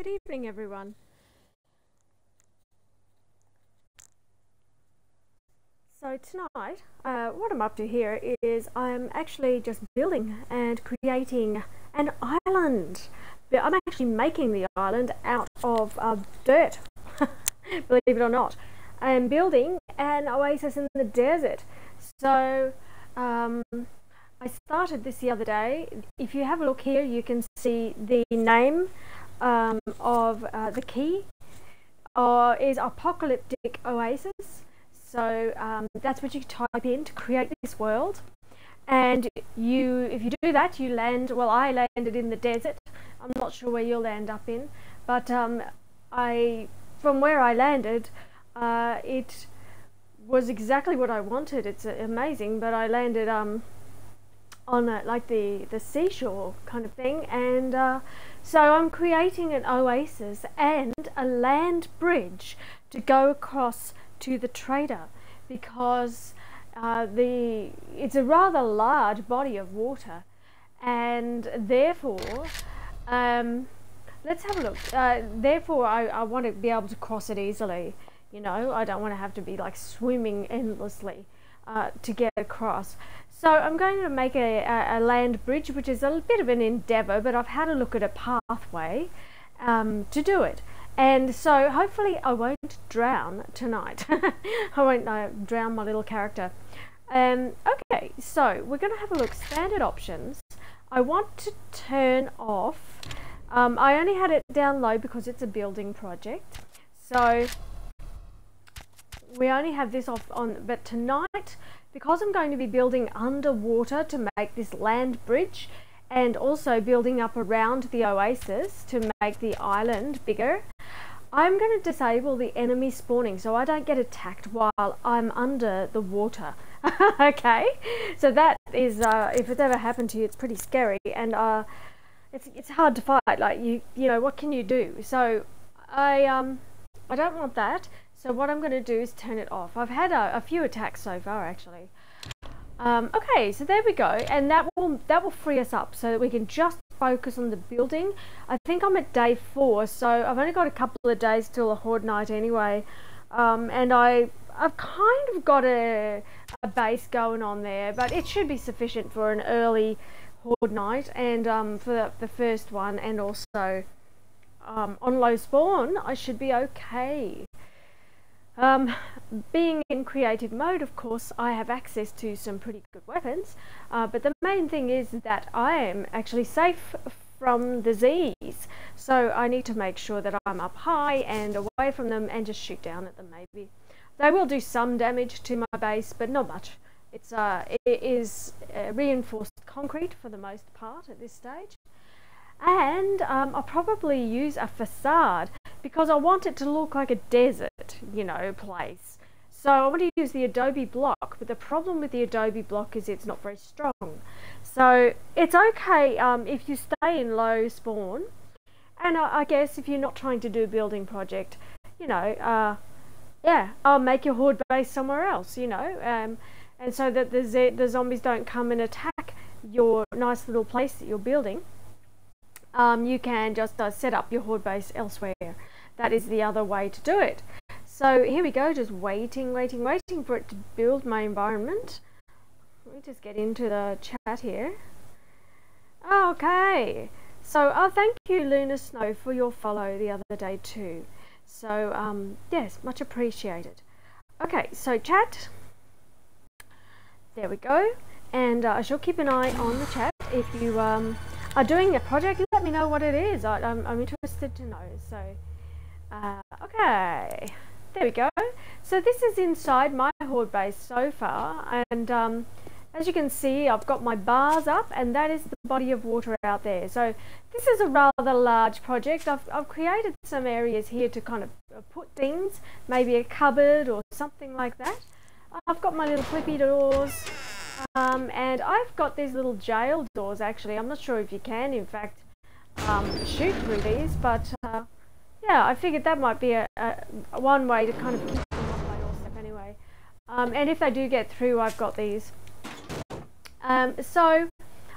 evening, everyone. So tonight, what I'm up to here is I'm actually just building and creating an island. But I'm actually making the island out of dirt, believe it or not. I am building an oasis in the desert. So I started this the other day. If you have a look here, you can see the name of the key is ApocalypticOasis. So that's what you type in to create this world. And if you do that, you land. Well, I landed in the desert. I'm not sure where you'll end up in, but from where I landed, it was exactly what I wanted. It's amazing, but I landed on like the seashore kind of thing, and so I'm creating an oasis and a land bridge to go across to the trader, because it's a rather large body of water, and therefore let's have a look. Therefore I want to be able to cross it easily. You know, I don't want to have to be like swimming endlessly to get across. So I'm going to make a land bridge, which is a bit of an endeavour, but I've had a look at a pathway to do it. And so hopefully I won't drown tonight. I won't drown my little character. Okay, so we're going to have a look. Standard options. I want to turn off. I only had it down low because it's a building project. So we only have this off on, but tonight, because I'm going to be building underwater to make this land bridge, and also building up around the oasis to make the island bigger, I'm going to disable the enemy spawning so I don't get attacked while I'm under the water. Okay, so that is, if it's ever happened to you, it's pretty scary, and it's hard to fight. Like you know, what can you do? So I don't want that. So what I'm going to do is turn it off. I've had a few attacks so far, actually. Okay, so there we go, and that will free us up so that we can just focus on the building. I think I'm at day 4, so I've only got a couple of days till a horde night anyway, and I've kind of got a base going on there, but it should be sufficient for an early horde night, and for the first one, and also on low spawn I should be okay. Being in creative mode, of course, I have access to some pretty good weapons, but the main thing is that I am actually safe from the Z's, so I need to make sure that I'm up high and away from them and just shoot down at them. Maybe they will do some damage to my base, but not much. It is reinforced concrete for the most part at this stage, and I'll probably use a facade because I want it to look like a desert, you know, place. So I want to use the adobe block, but the problem with the adobe block is it's not very strong. So it's okay if you stay in low spawn, and I guess if you're not trying to do a building project, you know, yeah, I'll make your horde base somewhere else, you know, and so that the zombies don't come and attack your nice little place that you're building. You can just set up your horde base elsewhere. That is the other way to do it. So here we go, just waiting for it to build my environment. Let me just get into the chat here. Okay, so thank you Lunar Snow for your follow the other day too. So yes, much appreciated. Okay, so chat, there we go, and I shall keep an eye on the chat. If you are doing a project, let me know what it is. I'm interested to know. So okay, there we go. So this is inside my horde base so far, and as you can see, I've got my bars up, and that is the body of water out there. So this is a rather large project. I've created some areas here to kind of put things, maybe a cupboard or something like that. I've got my little flippy doors, and I've got these little jail doors. Actually, I'm not sure if you can, in fact, shoot through these, but yeah, I figured that might be one way to kind of keep them off my doorstep anyway. And if they do get through, I've got these. So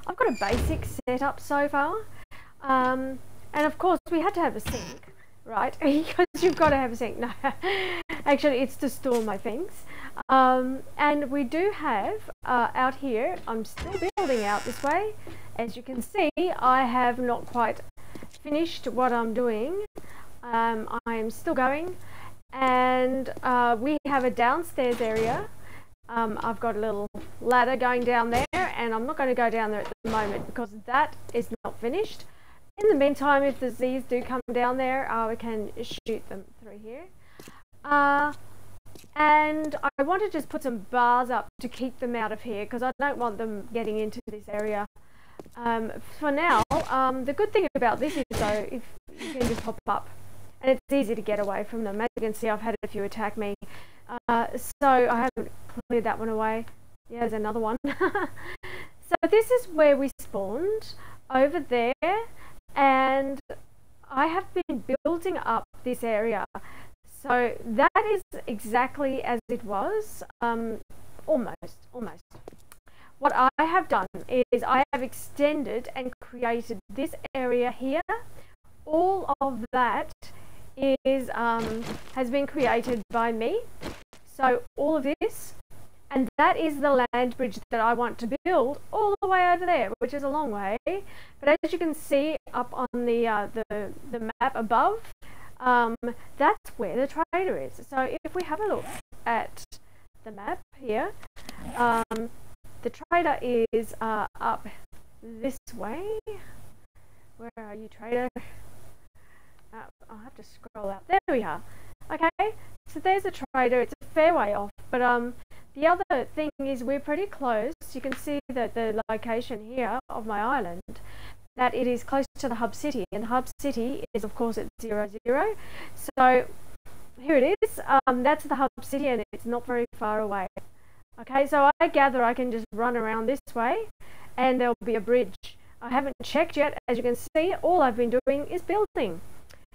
I've got a basic setup so far. And of course we had to have a sink, right? Because you've got to have a sink. No, actually it's to store my things. And we do have out here, I'm still building out this way. As you can see, I have not quite finished what I'm doing. I am still going, and we have a downstairs area. I've got a little ladder going down there, and I'm not going to go down there at the moment because that is not finished. In the meantime, if the Z's do come down there, we can shoot them through here. And I want to just put some bars up to keep them out of here because I don't want them getting into this area. For now, the good thing about this is though, if you can just pop up, and it's easy to get away from them. As you can see, I've had a few attack me, so I haven't cleared that one away. Yeah, there's another one. So this is where we spawned, over there, and I have been building up this area. So that is exactly as it was, almost. What I have done is I have extended and created this area here. All of that is has been created by me. So all of this, and that is the land bridge that I want to build all the way over there, which is a long way. But as you can see up on the map above, that's where the trader is. So if we have a look at the map here, the trader is up this way. Where are you, trader? I'll have to scroll out. There we are. Okay, so there's the trader. It's a fair way off, but the other thing is we're pretty close. You can see that the location here of my island, that it is close to the hub city, and the hub city is of course at 0, 0. So here it is. That's the hub city, and it's not very far away. Okay, so I gather I can just run around this way, and there'll be a bridge. I haven't checked yet. As you can see, all I've been doing is building.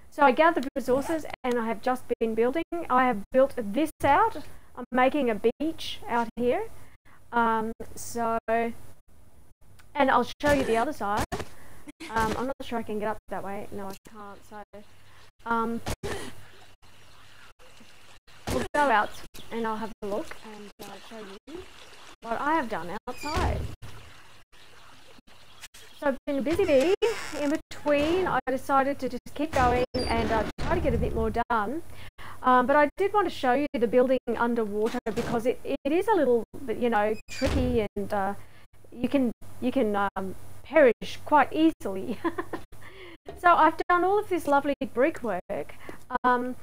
So I gathered resources, and I have just been building. I have built this out. I'm making a beach out here. And I'll show you the other side. I'm not sure I can get up that way. No, I can't. So we'll go out and I'll have a look and show you what I have done outside. So I've been a busy bee. In between, I decided to just keep going and try to get a bit more done. But I did want to show you the building underwater because it is a little bit, you know, tricky, and you can perish quite easily. So I've done all of this lovely brickwork, and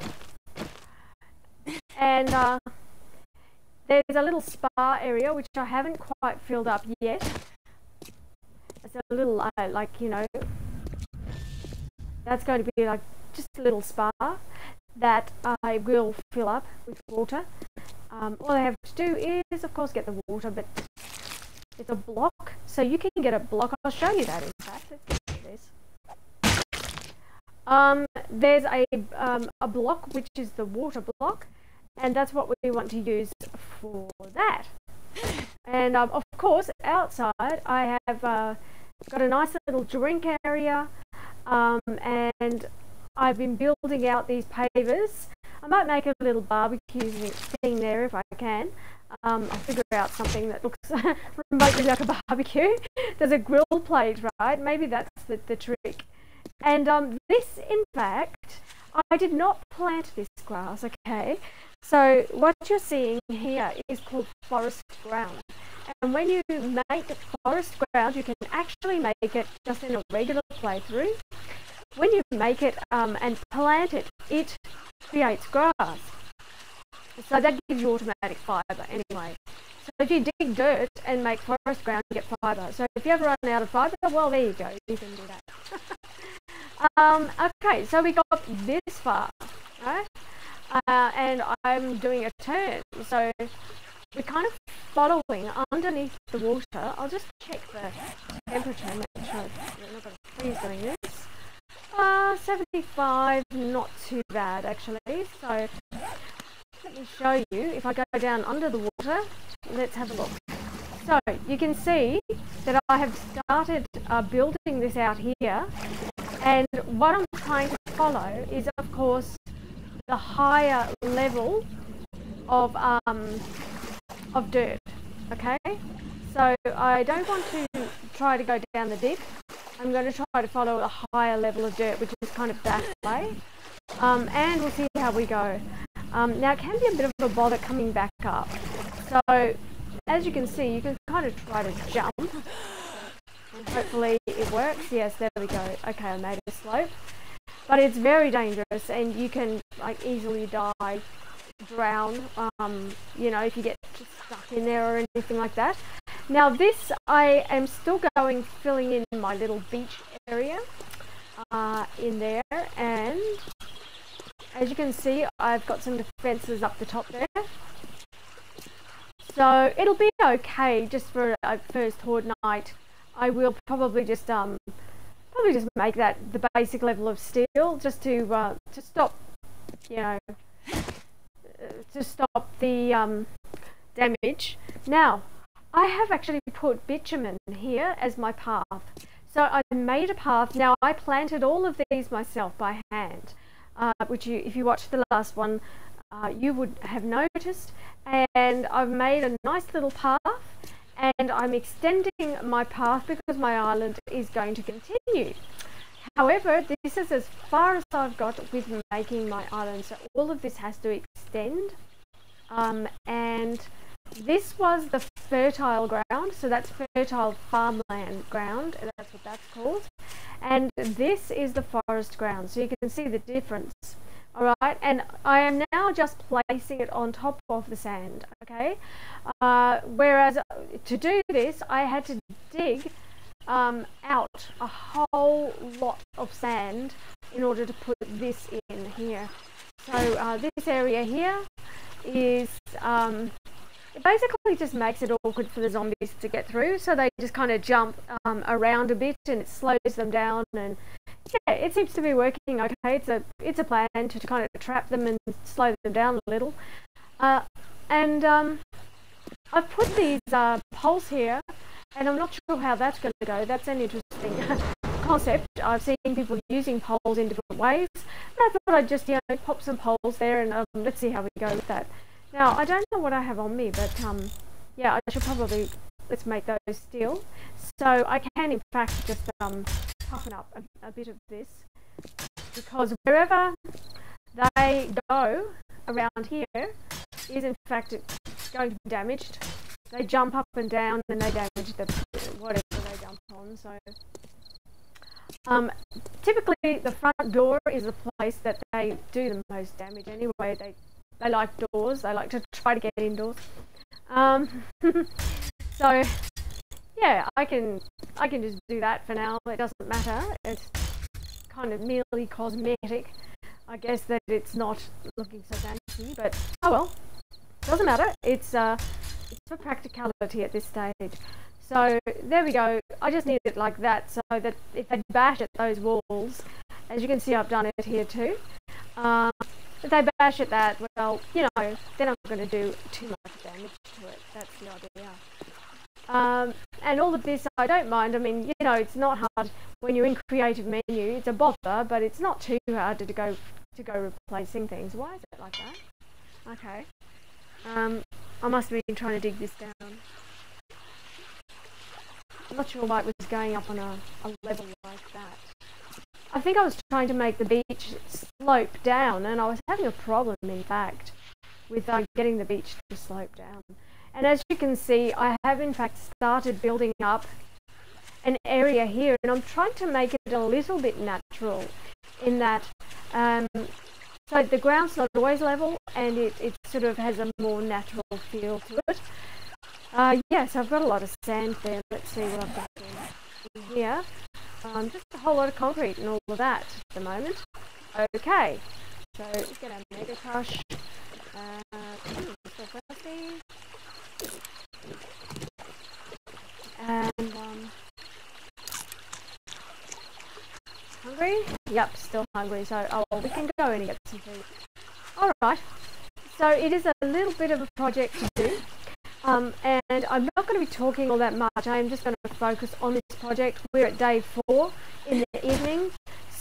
there's a little spa area which I haven't quite filled up yet. It's a little like, you know, that's going to be like just a little spa that I will fill up with water. All I have to do is of course get the water, but it's a block, so you can get a block. I'll show you that in fact. Let's get to this. There's a block which is the water block, and that's what we want to use for that. And of course outside I have got a nice little drink area, and I've been building out these pavers. I might make a little barbecue thing there if I can. I'll figure out something that looks remotely like a barbecue. There's a grill plate, right? Maybe that's the trick. And this, in fact, I did not plant this grass, okay? So what you're seeing here is called forest ground. And when you make forest ground, you can actually make it just in a regular playthrough. When you make it and plant it, it creates grass. So that gives you automatic fibre anyway. So if you dig dirt and make forest ground, you get fibre. So if you ever run out of fibre, well, there you go. You can do that. Okay, so we got this far, right? And I'm doing a turn. So we're kind of following underneath the water. I'll just check the temperature, make sure we're not going to freeze doing this. 75, not too bad actually. So let me show you. If I go down under the water, let's have a look. So you can see that I have started building this out here, And what I'm trying to follow is, of course, the higher level of dirt. Okay, so I don't want to try to go down the dip. I'm going to try to follow a higher level of dirt, which is kind of that way, and we'll see how we go. Now it can be a bit of a bother coming back up, so as you can see, you can kind of try to jump, and hopefully it works. Yes, there we go. Okay, I made a slope, but it's very dangerous, and you can like easily die, drown, you know, if you get just stuck in there or anything like that. Now this, I am still filling in my little beach area in there, and as you can see, I've got some defences up the top there, so it'll be okay just for a first horde night. I will probably just make that the basic level of steel, just to stop, you know, to stop the damage. Now I have actually put bitumen here as my path, so I made a path. Now I planted all of these myself by hand, which if you watched the last one, you would have noticed, and I've made a nice little path, and I'm extending my path because my island is going to continue. However, this is as far as I've got with making my island, so all of this has to extend, and this was the fertile ground, so that's fertile farmland ground, that's what that's called, and this is the forest ground, so you can see the difference. Alright, and I am now just placing it on top of the sand, okay? Whereas to do this, I had to dig out a whole lot of sand in order to put this in here. So this area here is, it basically just makes it awkward for the zombies to get through, so they just kind of jump around a bit, and it slows them down, and yeah, it seems to be working okay. It's a plan to kind of trap them and slow them down a little. And I've put these poles here, and I'm not sure how that's going to go. That's an interesting concept. I've seen people using poles in different ways. I thought I'd just, you know, pop some poles there, and let's see how we go with that. Now, I don't know what I have on me, but yeah, I should probably, let's make those steel. So I can, in fact, just toughen up a bit of this, because wherever they go around here is, in fact, going to be damaged. They jump up and down, and they damage whatever they jump on. So typically, the front door is the place that they do the most damage anyway. They like doors. They like to try to get indoors. So yeah, I can just do that for now. It doesn't matter. It's kind of merely cosmetic. I guess that it's not looking so fancy, but oh well, doesn't matter. It's for practicality at this stage. So there we go. I just need it like that, so that if they bash at those walls, as you can see, I've done it here too. If they bash at that, well, you know, they're not going to do too much damage to it. That's the idea. And all of this, I don't mind. I mean, you know, it's not hard when you're in creative menu. It's a bother, but it's not too hard to go replacing things. Why is it like that? Okay. I must have been trying to dig this down. I'm not sure why it was going up on a level like that. I think I was trying to make the beach slope down, and I was having a problem, in fact, with getting the beach to slope down. And as you can see, I have in fact started building up an area here, and I'm trying to make it a little bit natural in that, so the ground's not always level, and it sort of has a more natural feel to it. Yes, I've got a lot of sand there. Let's see what I've got in here. Just a whole lot of concrete and all of that at the moment. Okay, so let's get our mega crush. Still thirsty. And hungry? Yep, still hungry. So we can go in and get some food. All right. So it is a little bit of a project to do. And I'm not going to be talking all that much. I am just going to focus on this project. We're at day 4 in the evening,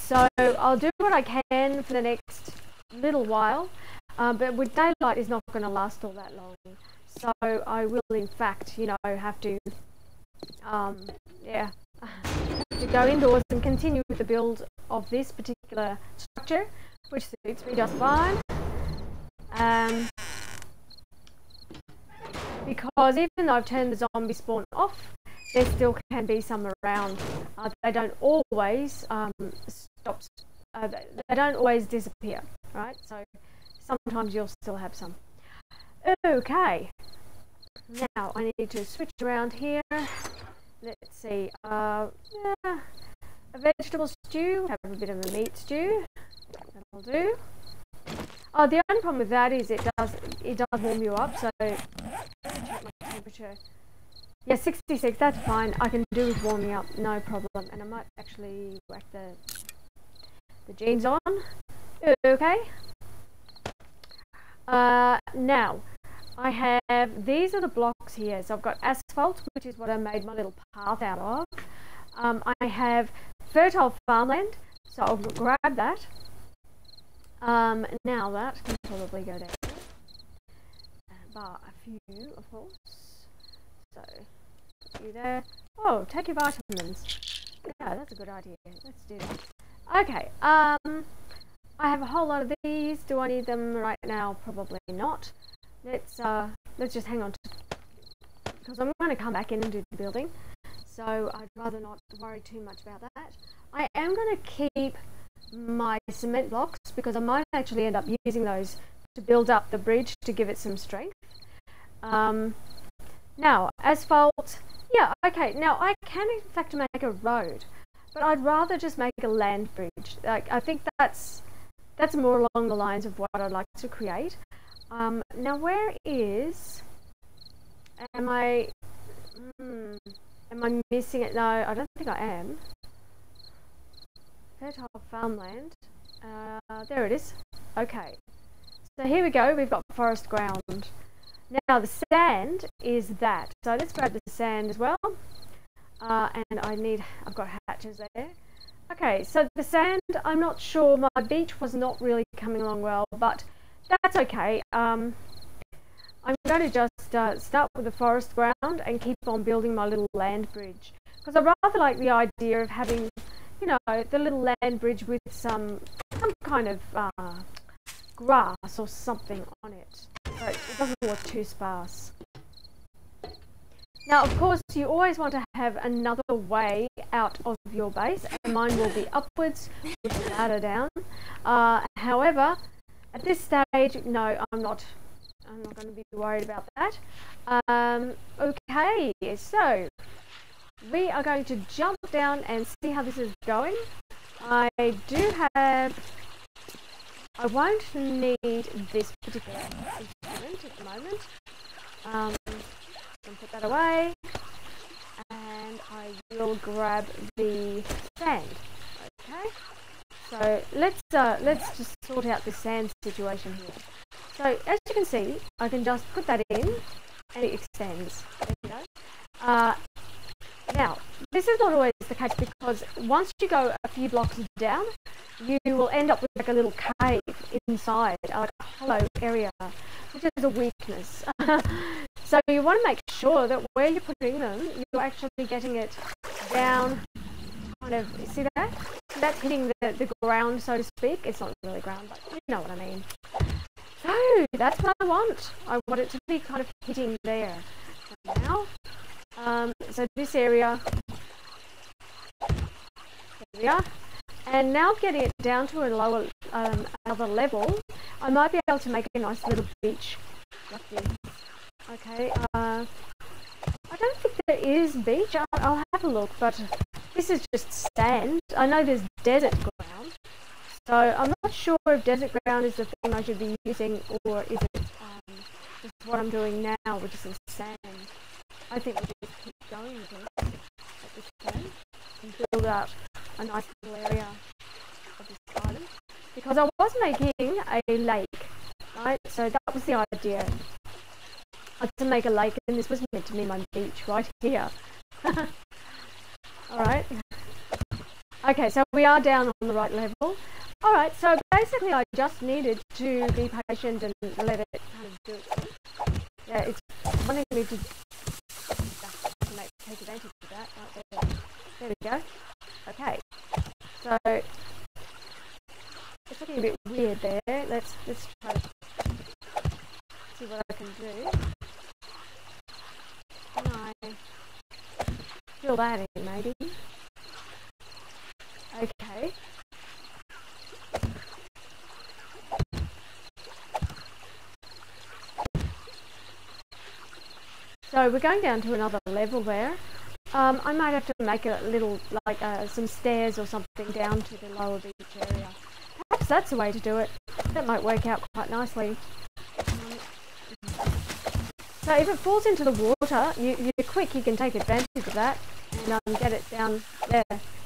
So I'll do what I can for the next little while, but with daylight is not going to last all that long. So I will, in fact, you know, have to, yeah, to go indoors and continue with the build of this particular structure, which suits me just fine. Because even though I've turned the zombie spawn off, there still can be some around. They don't always stop. They don't always disappear, right? So sometimes you'll still have some. Okay. Now I need to switch around here. Let's see. Yeah, a vegetable stew. Have a bit of a meat stew. That'll do. Oh, the only problem with that is it does warm you up. So let me check my temperature. Yeah, 66. That's fine. I can do with warming up, no problem. And I might actually whack the jeans on. Okay. Now I have, these are the blocks here. So I've got asphalt, which is what I made my little path out of. I have fertile farmland, so I'll grab that. Now that can probably go down, but a few, of course. So put you there. Oh, take your vitamins. Yeah, that's a good idea. Let's do that. Okay. I have a whole lot of these. Do I need them right now? Probably not. Let's just hang on to, because I'm going to come back in and do the building. So I'd rather not worry too much about that. I am going to keep my cement blocks because I might actually end up using those to build up the bridge to give it some strength. Now asphalt, yeah, okay, now I can in fact make a road, but I'd rather just make a land bridge. Like, I think that's more along the lines of what I'd like to create. Now where is, am I missing it? No, I don't think I am. Fertile farmland. There it is. Okay. So here we go. We've got forest ground. Now the sand is that. So let's grab the sand as well. And I've got hatches there. Okay, so the sand, I'm not sure. My beach was not really coming along well, but that's okay. I'm going to just start with the forest ground and keep on building my little land bridge. Because I rather like the idea of having, you know, the little land bridge with some kind of grass or something on it, so it doesn't look too sparse. Now, of course, you always want to have another way out of your base, and mine will be upwards with the ladder down. However, at this stage, no, I'm not going to be worried about that. Okay, so we are going to jump down and see how this is going. I won't need this particular instrument at the moment. I'm going to put that away, and I will grab the sand. Okay, so let's just sort out this sand situation here. So as you can see, I can just put that in, and it extends. There you go. Now, this is not always the case, because once you go a few blocks down, you will end up with like a little cave inside, like a hollow area, which is a weakness. So you want to make sure that where you're putting them, you're actually getting it down, kind of, see that? That's hitting the ground, so to speak. It's not really ground, but you know what I mean. So that's what I want. I want it to be kind of hitting there. So now, so this area, there we are, and now getting it down to a lower, another level, I might be able to make a nice little beach like this. Okay, I don't think there is beach. I'll have a look, but this is just sand. I know there's desert ground, so I'm not sure if desert ground is the thing I should be using, or is it just what I'm doing now, which is in sand. I think we just keep going with it at this point and build out a nice little area of this island, because I was making a lake, right? So that was the idea, to make a lake, and this was meant to be my beach right here. Alright, Okay, so we are down on the right level. Alright, so basically I just needed to be patient and let it kind of do its thing. Yeah, it's wanting me to take advantage of that right there. There we go. Okay, so it's looking a bit weird there. Let's try to see what I can do. Can I fill that in maybe? Okay. So we're going down to another level there. I might have to make a little, like some stairs or something down to the lower beach area. Perhaps that's the way to do it. That might work out quite nicely. So if it falls into the water, you're quick, you can take advantage of that and get it down there.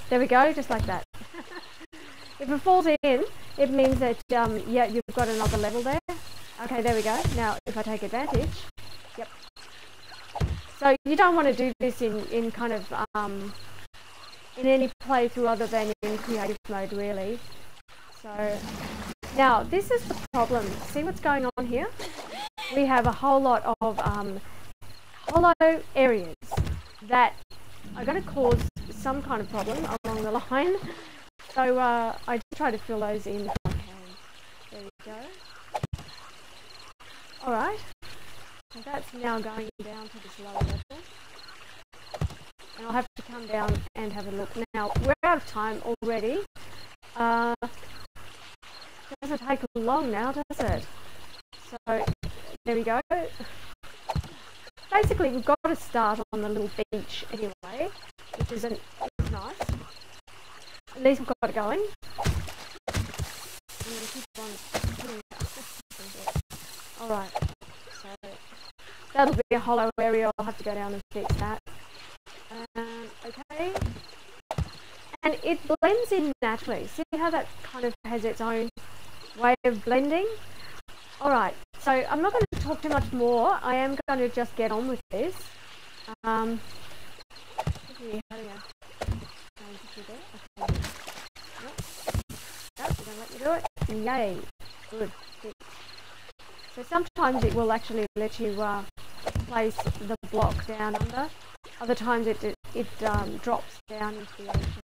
There we go, just like that. If it falls in, it means that, yeah, you've got another level there. Okay, there we go. Now, if I take advantage, yep. So you don't want to do this in kind of, in any playthrough other than in creative mode, really. So, now, this is the problem. See what's going on here? We have a whole lot of hollow areas that are going to cause some kind of problem along the line. So I just try to fill those in if I can. There we go. Alright. So that's now going down to this lower level. And I'll have to come down and have a look. Now, we're out of time already. Doesn't take long now, does it? So, there we go. Basically, we've got to start on the little beach anyway, which is nice. At least we've got it going. I'm going to keep on putting that. Alright, so that'll be a hollow area. I'll have to go down and fix that. Okay. And it blends in naturally. See how that kind of has its own way of blending? Alright, so I'm not going to talk too much more. I am going to just get on with this. We're going to let you do it. Yay. Good. So sometimes it will actually let you place the block down under. Other times it drops down into the ocean.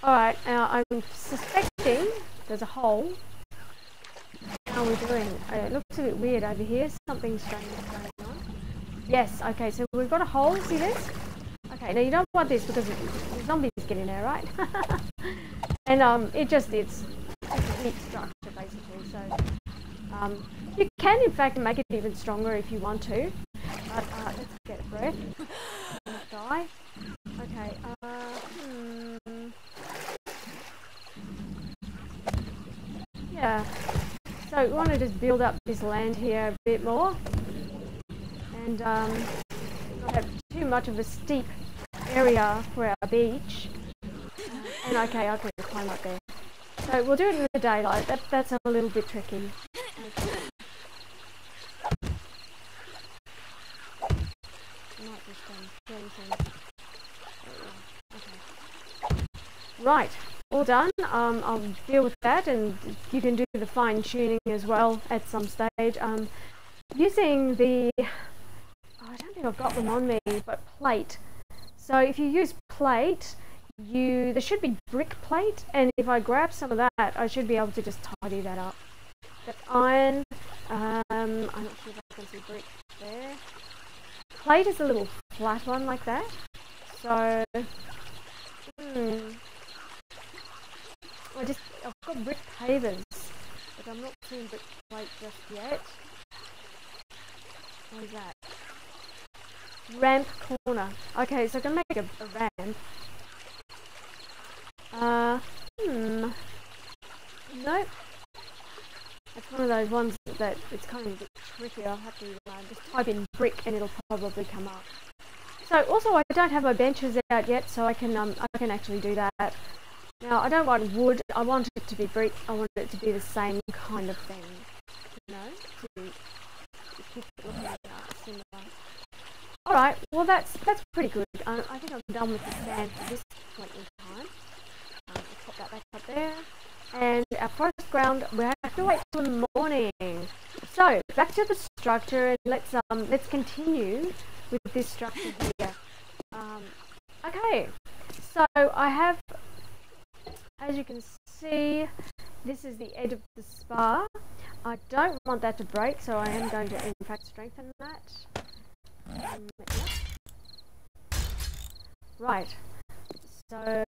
Alright, now I'm suspecting there's a hole. How are we doing? It looks a bit weird over here. Something strange is going on. Yes, okay, so we've got a hole. See this? Okay, now you don't want this because the zombies get in there, right? And it's a weak structure basically. So you can in fact make it even stronger if you want to. But let's get a breath. Die. Okay. Yeah. So we want to just build up this land here a bit more, and not have too much of a steep area for our beach. And okay, I can climb up there. So we'll do it in the daylight. That's a little bit tricky. Okay. I might just do anything. Okay. Right. All done. I'll deal with that, and you can do the fine tuning as well at some stage. Using the, I don't think I've got them on me, but plate. So if you use plate, there should be brick plate, and if I grab some of that, I should be able to just tidy that up. That's iron. I'm not sure if I can see brick there. Plate is a little flat one like that. So, I've got brick pavers, but I'm not seeing brick plate just yet. What is that? Ramp corner. Okay, so I can make a ramp. Nope. That's one of those ones that it's kind of a bit tricky. I'll have to just type in brick and it'll probably come up. So also I don't have my benches out yet, so I can actually do that. Now I don't want wood. I want it to be brick. I want it to be the same kind of thing. You know, to keep it looking similar. Alright, well that's pretty good. I think I'm done with the sand for this point in time. Let's pop that back up there. And our forest ground, we have to wait till the morning. So back to the structure, and let's continue with this structure here. Okay, so I have, as you can see, this is the edge of the spar. I don't want that to break, so I am going to in fact strengthen that. Right, so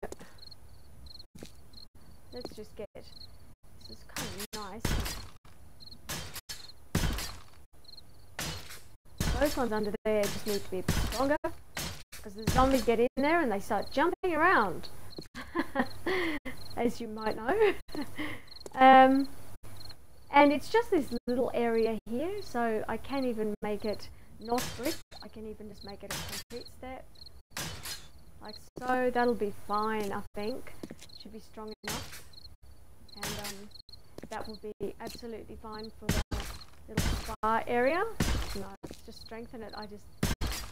let's just get, this is kind of nice. Those ones under there just need to be a bit stronger, because the zombies get in there and they start jumping around, as you might know. And it's just this little area here, so I can even make it not brick. I can even just make it a concrete step, like so. That'll be fine, I think. Should be strong enough, and that will be absolutely fine for the little spar area. No, just strengthen it.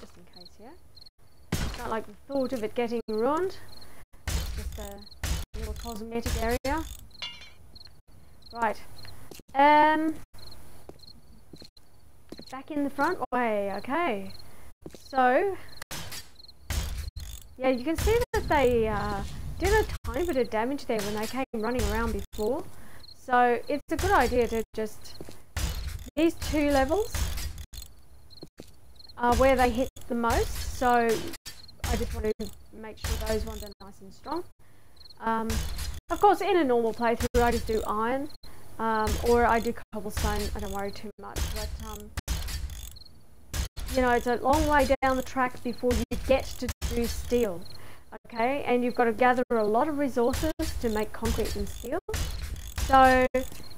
Just in case, yeah. Don't like the thought of it getting ruined. It's just a little cosmetic area. Right. Back in the front way. Okay. So, yeah, you can see that they did a tiny bit of damage there when they came running around before. So it's a good idea to just, these two levels are where they hit the most. So I just want to make sure those ones are nice and strong. Of course, in a normal playthrough, I just do iron, or I do cobblestone. I don't worry too much, but you know, it's a long way down the track before you get to do steel. Okay, and you've got to gather a lot of resources to make concrete and steel. So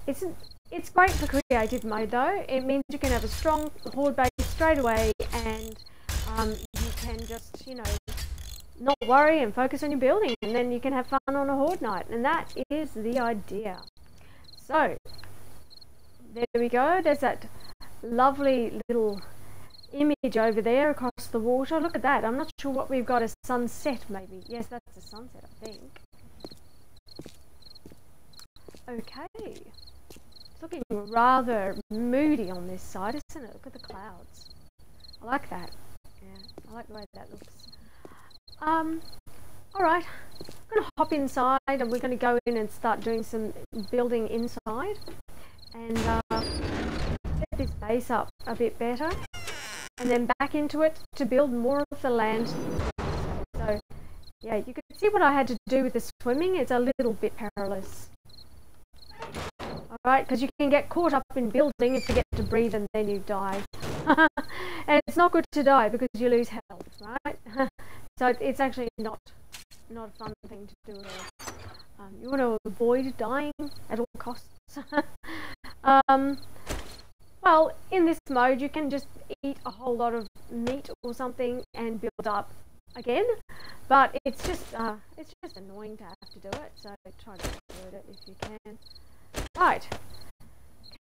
it's great for creative mode though. It means you can have a strong horde base straight away, and you can just, you know, not worry and focus on your building, and then you can have fun on a horde night, and that is the idea. So there we go. There's that lovely little image over there across the water. Look at that. I'm not sure what we've got, a sunset maybe. Yes, that's a sunset, I think. Okay, it's looking rather moody on this side, isn't it? Look at the clouds. I like that. Yeah, I like the way that looks. Alright, I'm going to hop inside, and we're going to go in and start doing some building inside, and get this base up a bit better, and then back into it to build more of the land. So yeah, you can see what I had to do with the swimming. It's a little bit perilous. Alright, because you can get caught up in building and forget to breathe, and then you die. And it's not good to die because you lose health, right? So it's actually not a fun thing to do at all. You want to avoid dying at all costs. Well, in this mode you can just eat a whole lot of meat or something and build up again, but it's just annoying to have to do it, so try to avoid it if you can. Right,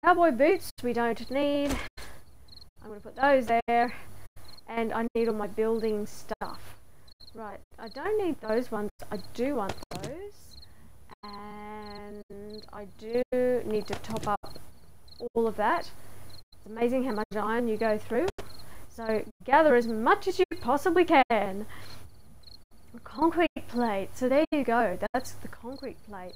cowboy boots we don't need. I'm going to put those there, and I need all my building stuff. Right, I don't need those ones. I do want those, and I do need to top up all of that. It's amazing how much iron you go through, so gather as much as you possibly can. A concrete plate, so there you go, that's the concrete plate.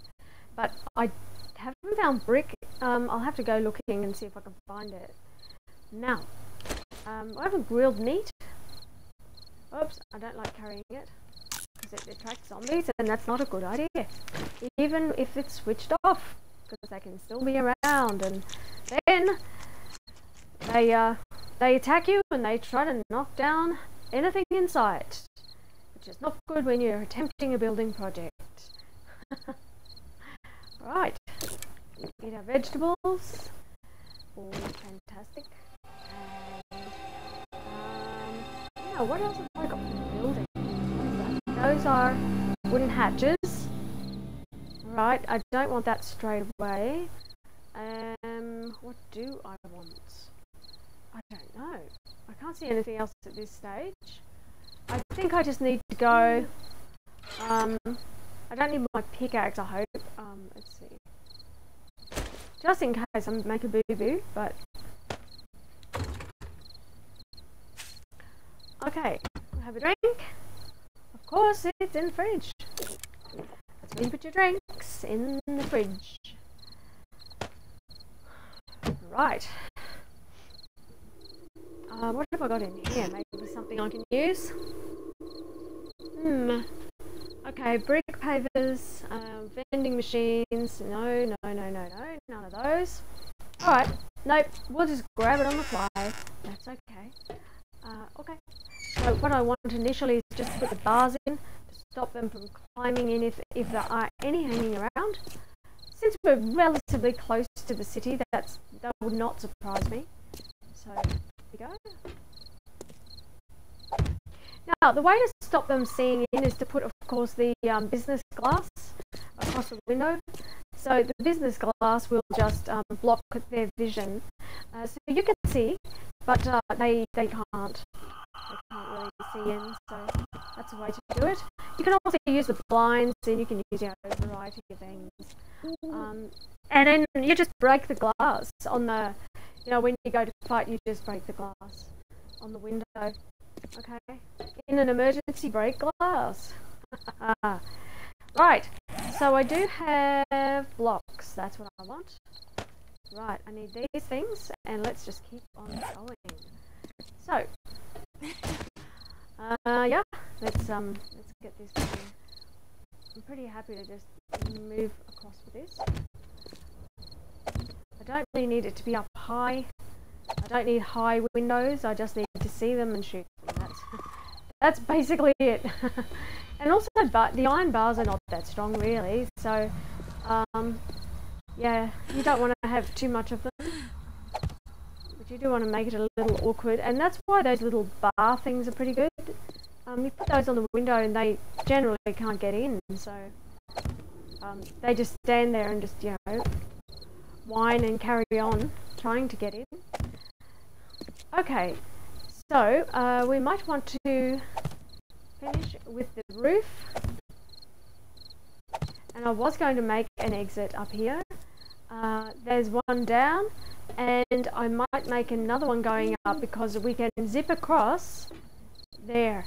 But I haven't found brick. I'll have to go looking and see if I can find it. Now, I have a grilled meat. Oops, I don't like carrying it because it attracts zombies, and that's not a good idea, even if it's switched off, because they can still be around, and then they attack you and they try to knock down anything in sight, which is not good when you're attempting a building project. Right, eat our vegetables, all fantastic. And what else have I got for building? Those are wooden hatches. Right, I don't want that straight away. What do I want? I don't know. I can't see anything else at this stage. I think I just need to go. I don't need my pickaxe, I hope. Let's see. Just in case I make a boo-boo, but... Okay, we'll have a drink. Of course, it's in the fridge. That's where you put your drinks, in the fridge. Right. What have I got in here? Maybe something I can use. Okay, brick pavers, vending machines. No, none of those. Alright, nope, we'll just grab it on the fly. That's okay. Okay, so what I want initially is just put the bars in to stop them from climbing in if there are any hanging around. Since we're relatively close to the city, that would not surprise me. So, here we go. Now, the way to stop them seeing in is to put, of course, the business glass across the window. So the business glass will just block their vision. So you can see, but they can't. They can't really see in, so that's a way to do it. You can also use the blinds, and you can use a variety of things. And then you just break the glass on the, when you go to fight, you just break the glass on the window. Okay, in an emergency, break glass. Right, so I do have blocks, that's what I want. Right, I need these things, and let's just keep on going. So, yeah, let's get this going. I'm pretty happy to just move across with this. I don't really need it to be up high. I don't need high windows, I just need to see them and shoot them. That's basically it. And also, but the iron bars are not that strong really, so yeah, you don't want to have too much of them, but you do want to make it a little awkward, and that's why those little bar things are pretty good. You put those on the window and they generally can't get in, so they just stand there and just, whine and carry on trying to get in. Okay, so we might want to finish with the roof, and I was going to make an exit up here. There's one down, and I might make another one going up because we can zip across there.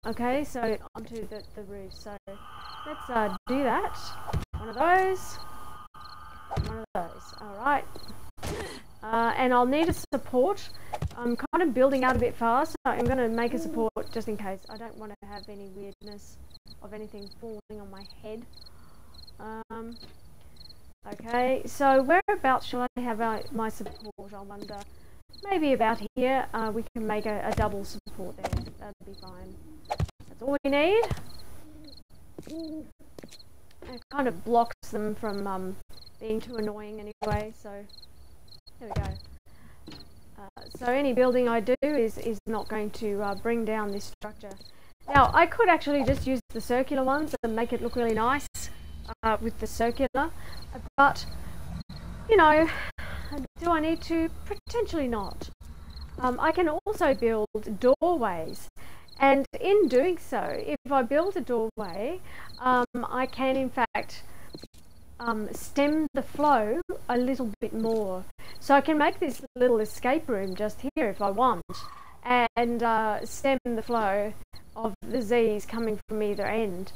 Okay, so onto the roof. So let's do that. One of those. One of those. Alright. And I'll need a support. I'm kind of building out a bit fast, so I'm going to make a support just in case. I don't want to have any weirdness of anything falling on my head. Okay, so whereabouts shall I have my support, I wonder? Maybe about here. We can make a double support there. That'd be fine. That's all we need. It kind of blocks them from being too annoying anyway, so there we go. So any building I do is not going to bring down this structure. Now, I could actually just use the circular ones and make it look really nice with the circular, but, do I need to? Potentially not. I can also build doorways, and in doing so, if I build a doorway, I can in fact stem the flow a little bit more. So I can make this little escape room just here if I want, and stem the flow of the Z's coming from either end.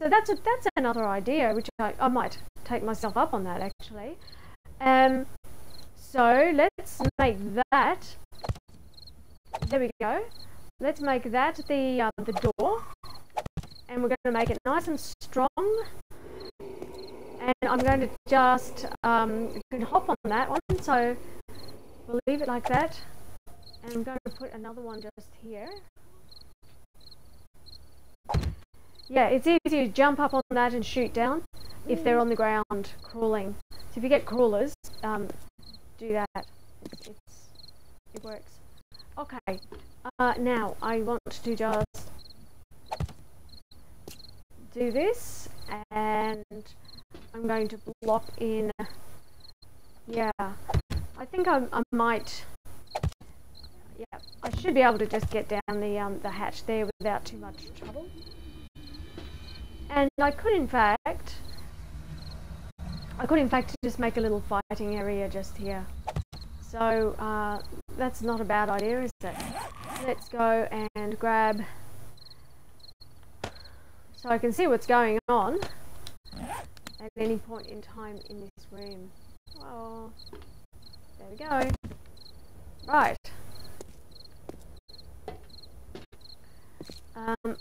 So that's another idea, which I might take myself up on that actually. So let's make that. There we go. Let's make that the door, and we're going to make it nice and strong. And I'm going to just hop on that one, so we'll leave it like that. And I'm going to put another one just here. Yeah, it's easy to jump up on that and shoot down if they're on the ground crawling. So if you get crawlers, do that. It works. Okay, now I want to just do this, and I'm going to block in. Yeah, I think I might Yeah, I should be able to just get down the hatch there without too much trouble. And I could in fact just make a little fighting area just here. So that's not a bad idea, is it? Let's go and grab, so I can see what's going on at any point in time in this room. Oh, there we go. Right.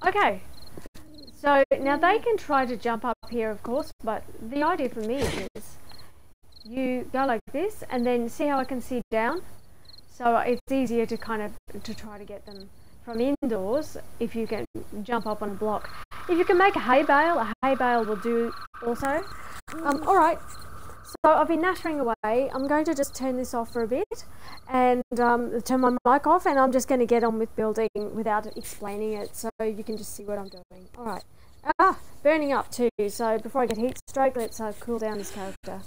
Okay. So now they can try to jump up here, of course, but the idea for me is you go like this and then see how I can see down. So it's easier to kind of to try to get them from indoors if you can jump up on a block. If you can make a hay bale will do also. Alright, so I've been nattering away. I'm going to just turn this off for a bit and turn my mic off, and I'm just going to get on with building without explaining it, so you can just see what I'm doing. Alright. Burning up too, so before I get heat stroke, let's cool down this character.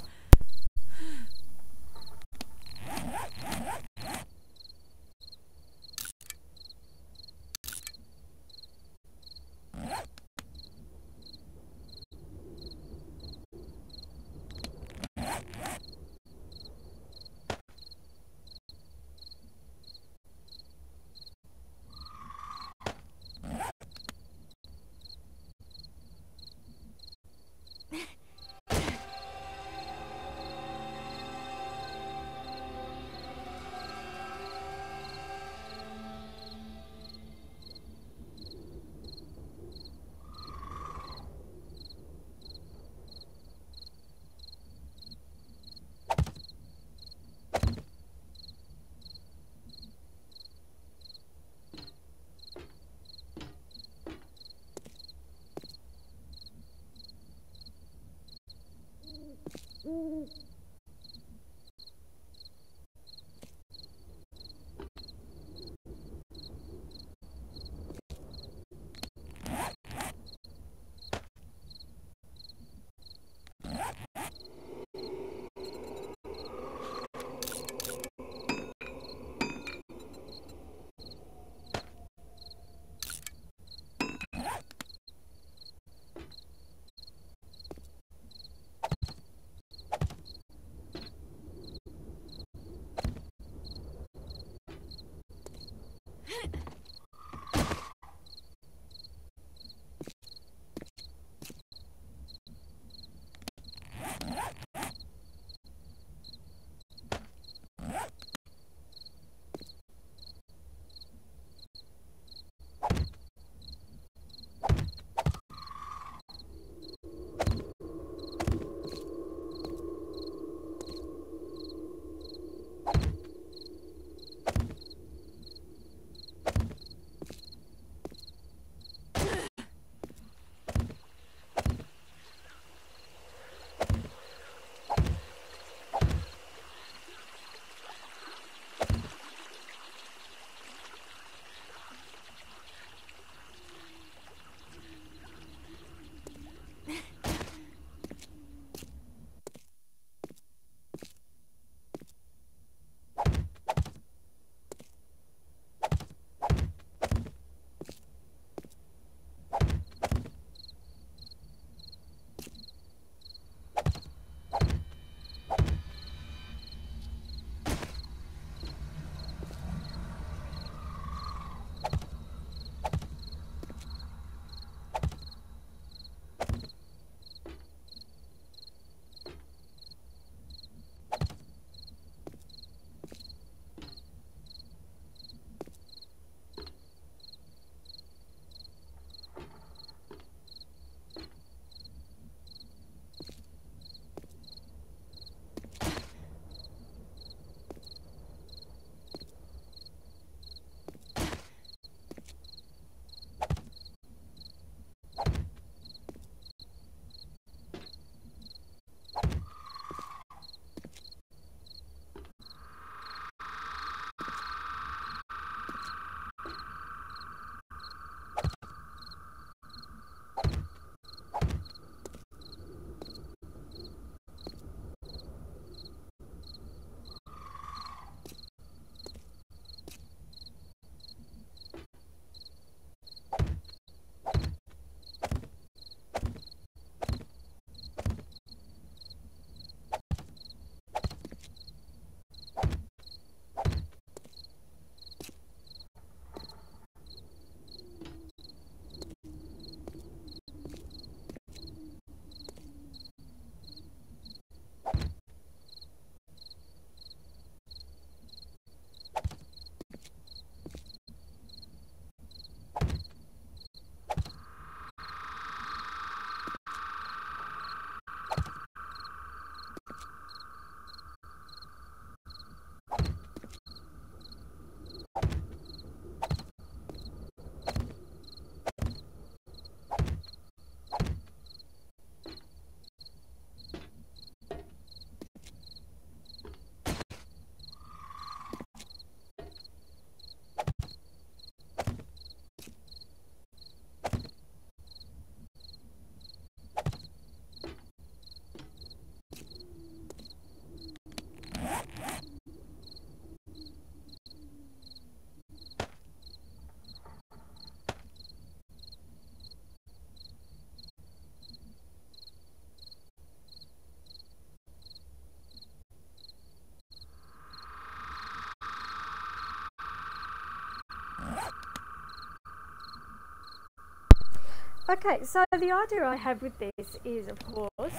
Okay, so the idea I have with this is, of course,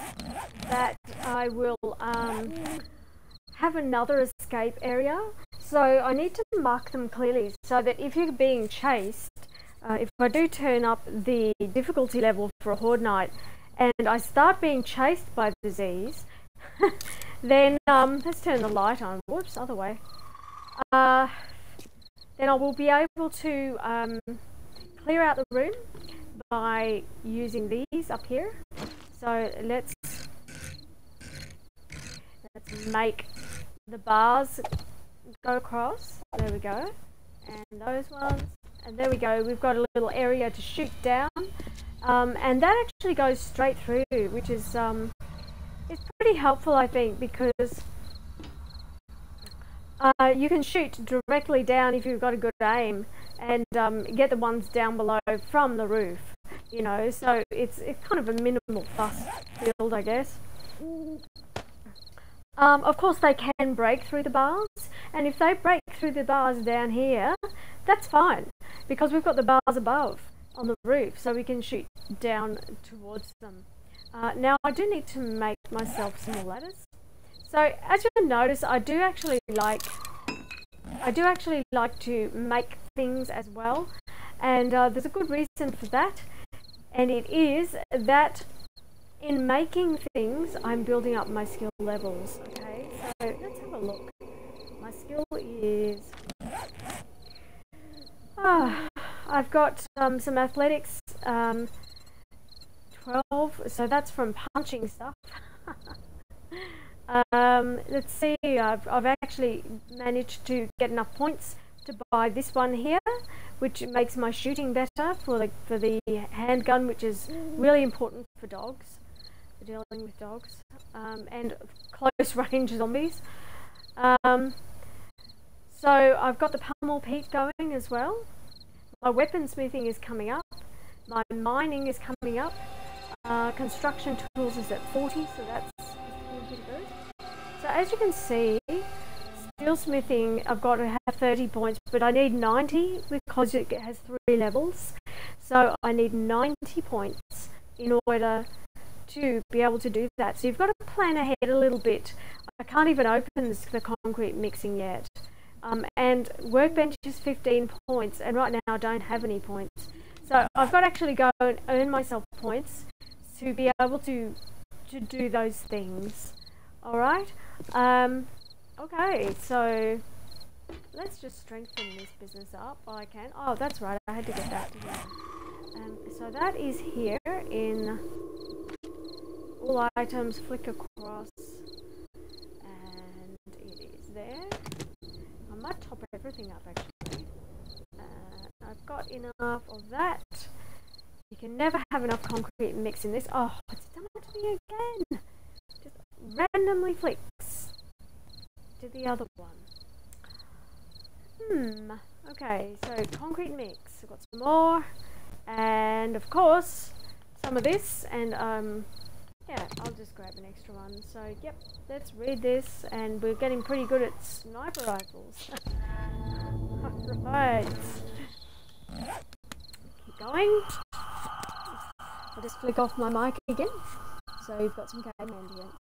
that I will have another escape area. So I need to mark them clearly so that if you're being chased, if I do turn up the difficulty level for a horde night and I start being chased by the disease, then let's turn the light on. Whoops, other way. Then I will be able to clear out the room by using these up here. So let's make the bars go across. There we go. And those ones. And there we go. We've got a little area to shoot down. And that actually goes straight through, which is it's pretty helpful, I think, because you can shoot directly down if you've got a good aim and get the ones down below from the roof, you know, so it's kind of a minimal fuss build, I guess. Of course they can break through the bars, and if they break through the bars down here, that's fine, because we've got the bars above on the roof, so we can shoot down towards them. Now I do need to make myself some more ladders. So as you'll notice, I do actually like to make things as well, and there's a good reason for that, and it is that in making things I'm building up my skill levels. Okay, so let's have a look. My skill is I've got some athletics 12, so that's from punching stuff. Let's see, I've actually managed to get enough points to buy this one here, which makes my shooting better for the handgun, which is really important for dogs, for dealing with dogs, and close range zombies. So I've got the pummel peak going as well. My weaponsmithing is coming up. My mining is coming up. Construction tools is at 40, so that's pretty good. So as you can see, steelsmithing, I've got to have 30 points, but I need 90 because it has 3 levels. So I need 90 points in order to be able to do that. So you've got to plan ahead a little bit. I can't even open the concrete mixing yet. And workbench is 15 points, and right now I don't have any points. So I've got to actually go and earn myself points to be able to do those things. Alright, okay, so let's just strengthen this business up. I can. Oh, that's right, I had to get that together. So that is here in all items, flick across, and it is there. I might top everything up actually. I've got enough of that. You can never have enough concrete mix in this. Oh, it's done it to me again. Just randomly flicks to the other one. Okay, so concrete mix. I've got some more, and of course some of this, and yeah, I'll just grab an extra one. So yep, let's read this, and we're getting pretty good at sniper rifles. Alright, keep going. I'll just flick off my mic again, so you've got some game ambience.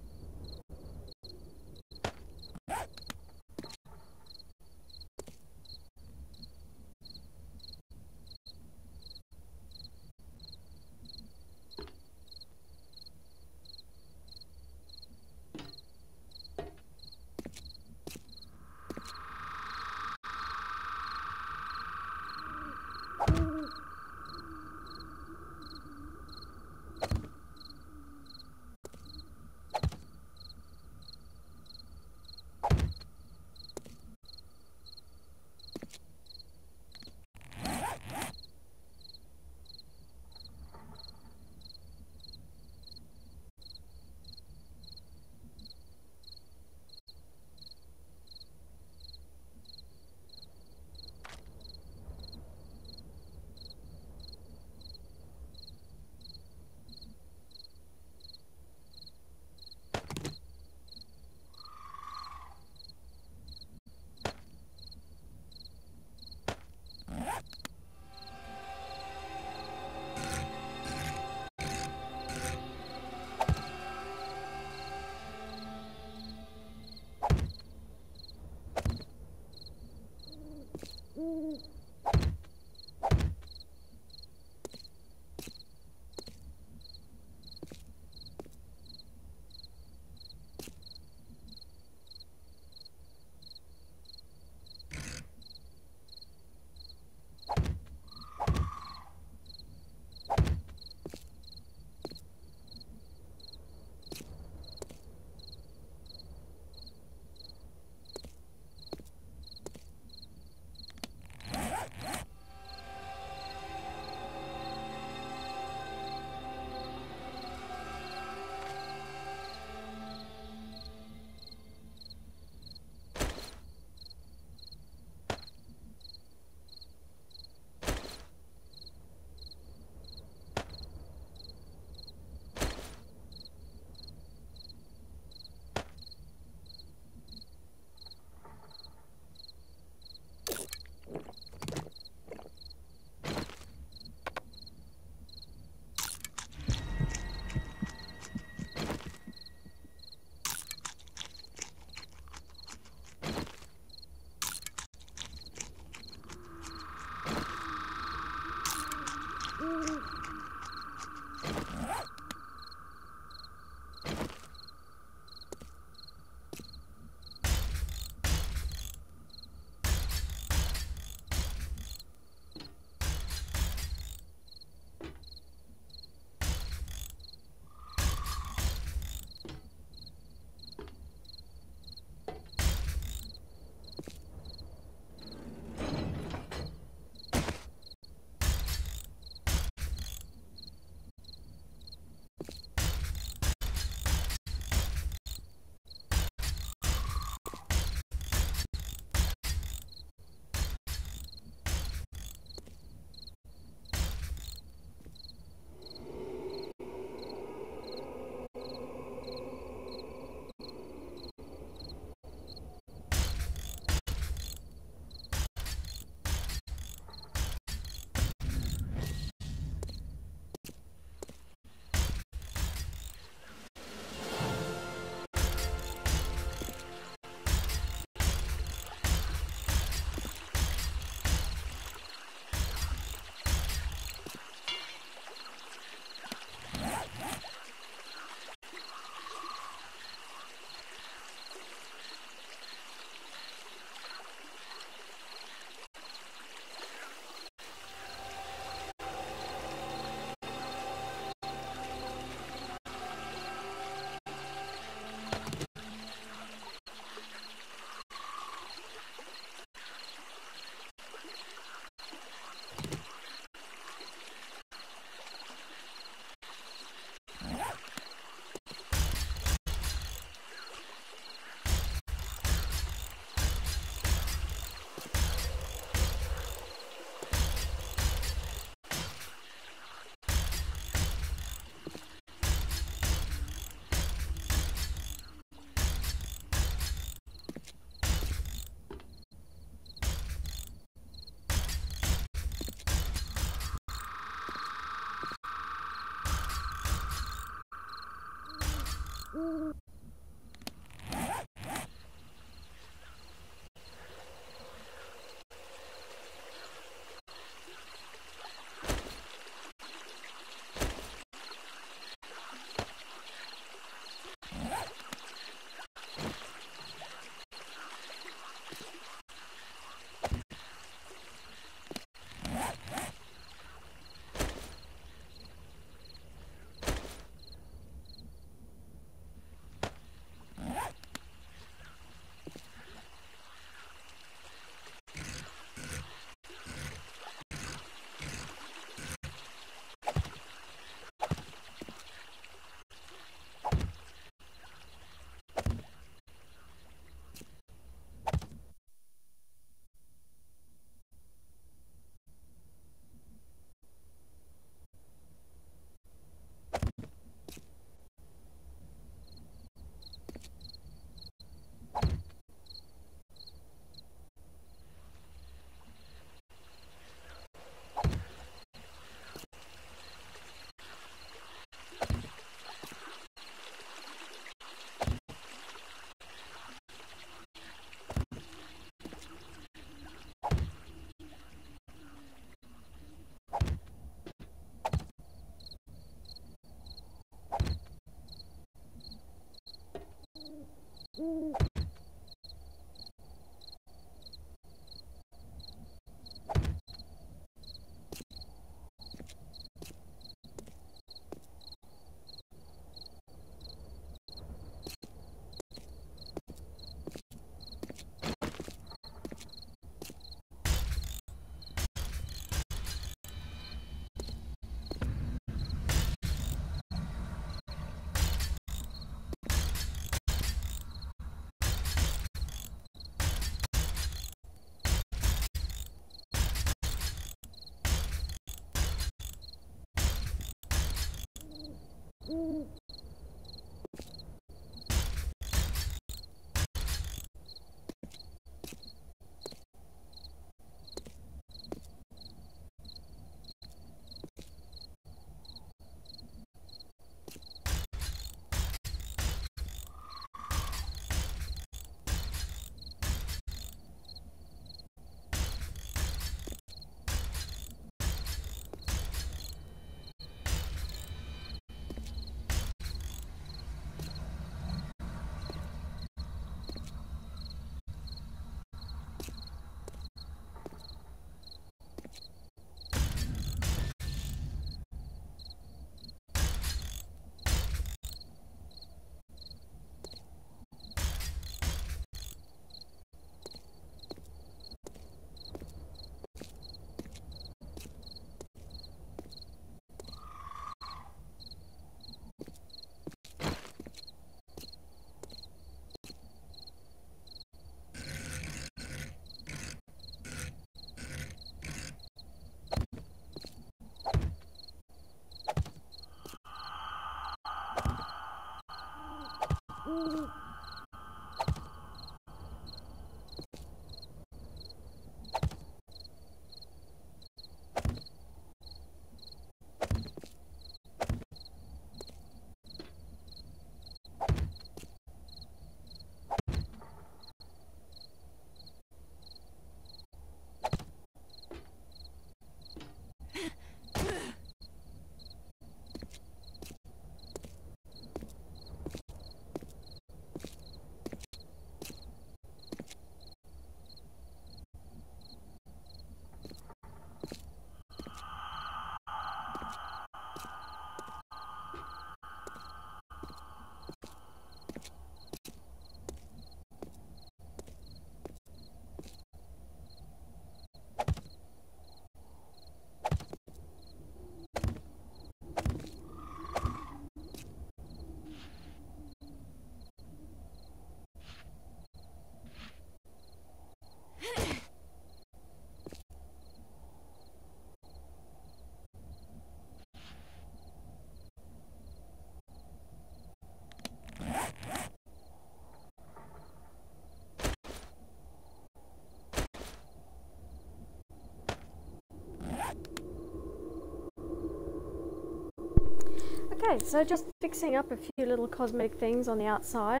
Okay, so just fixing up a few little cosmetic things on the outside.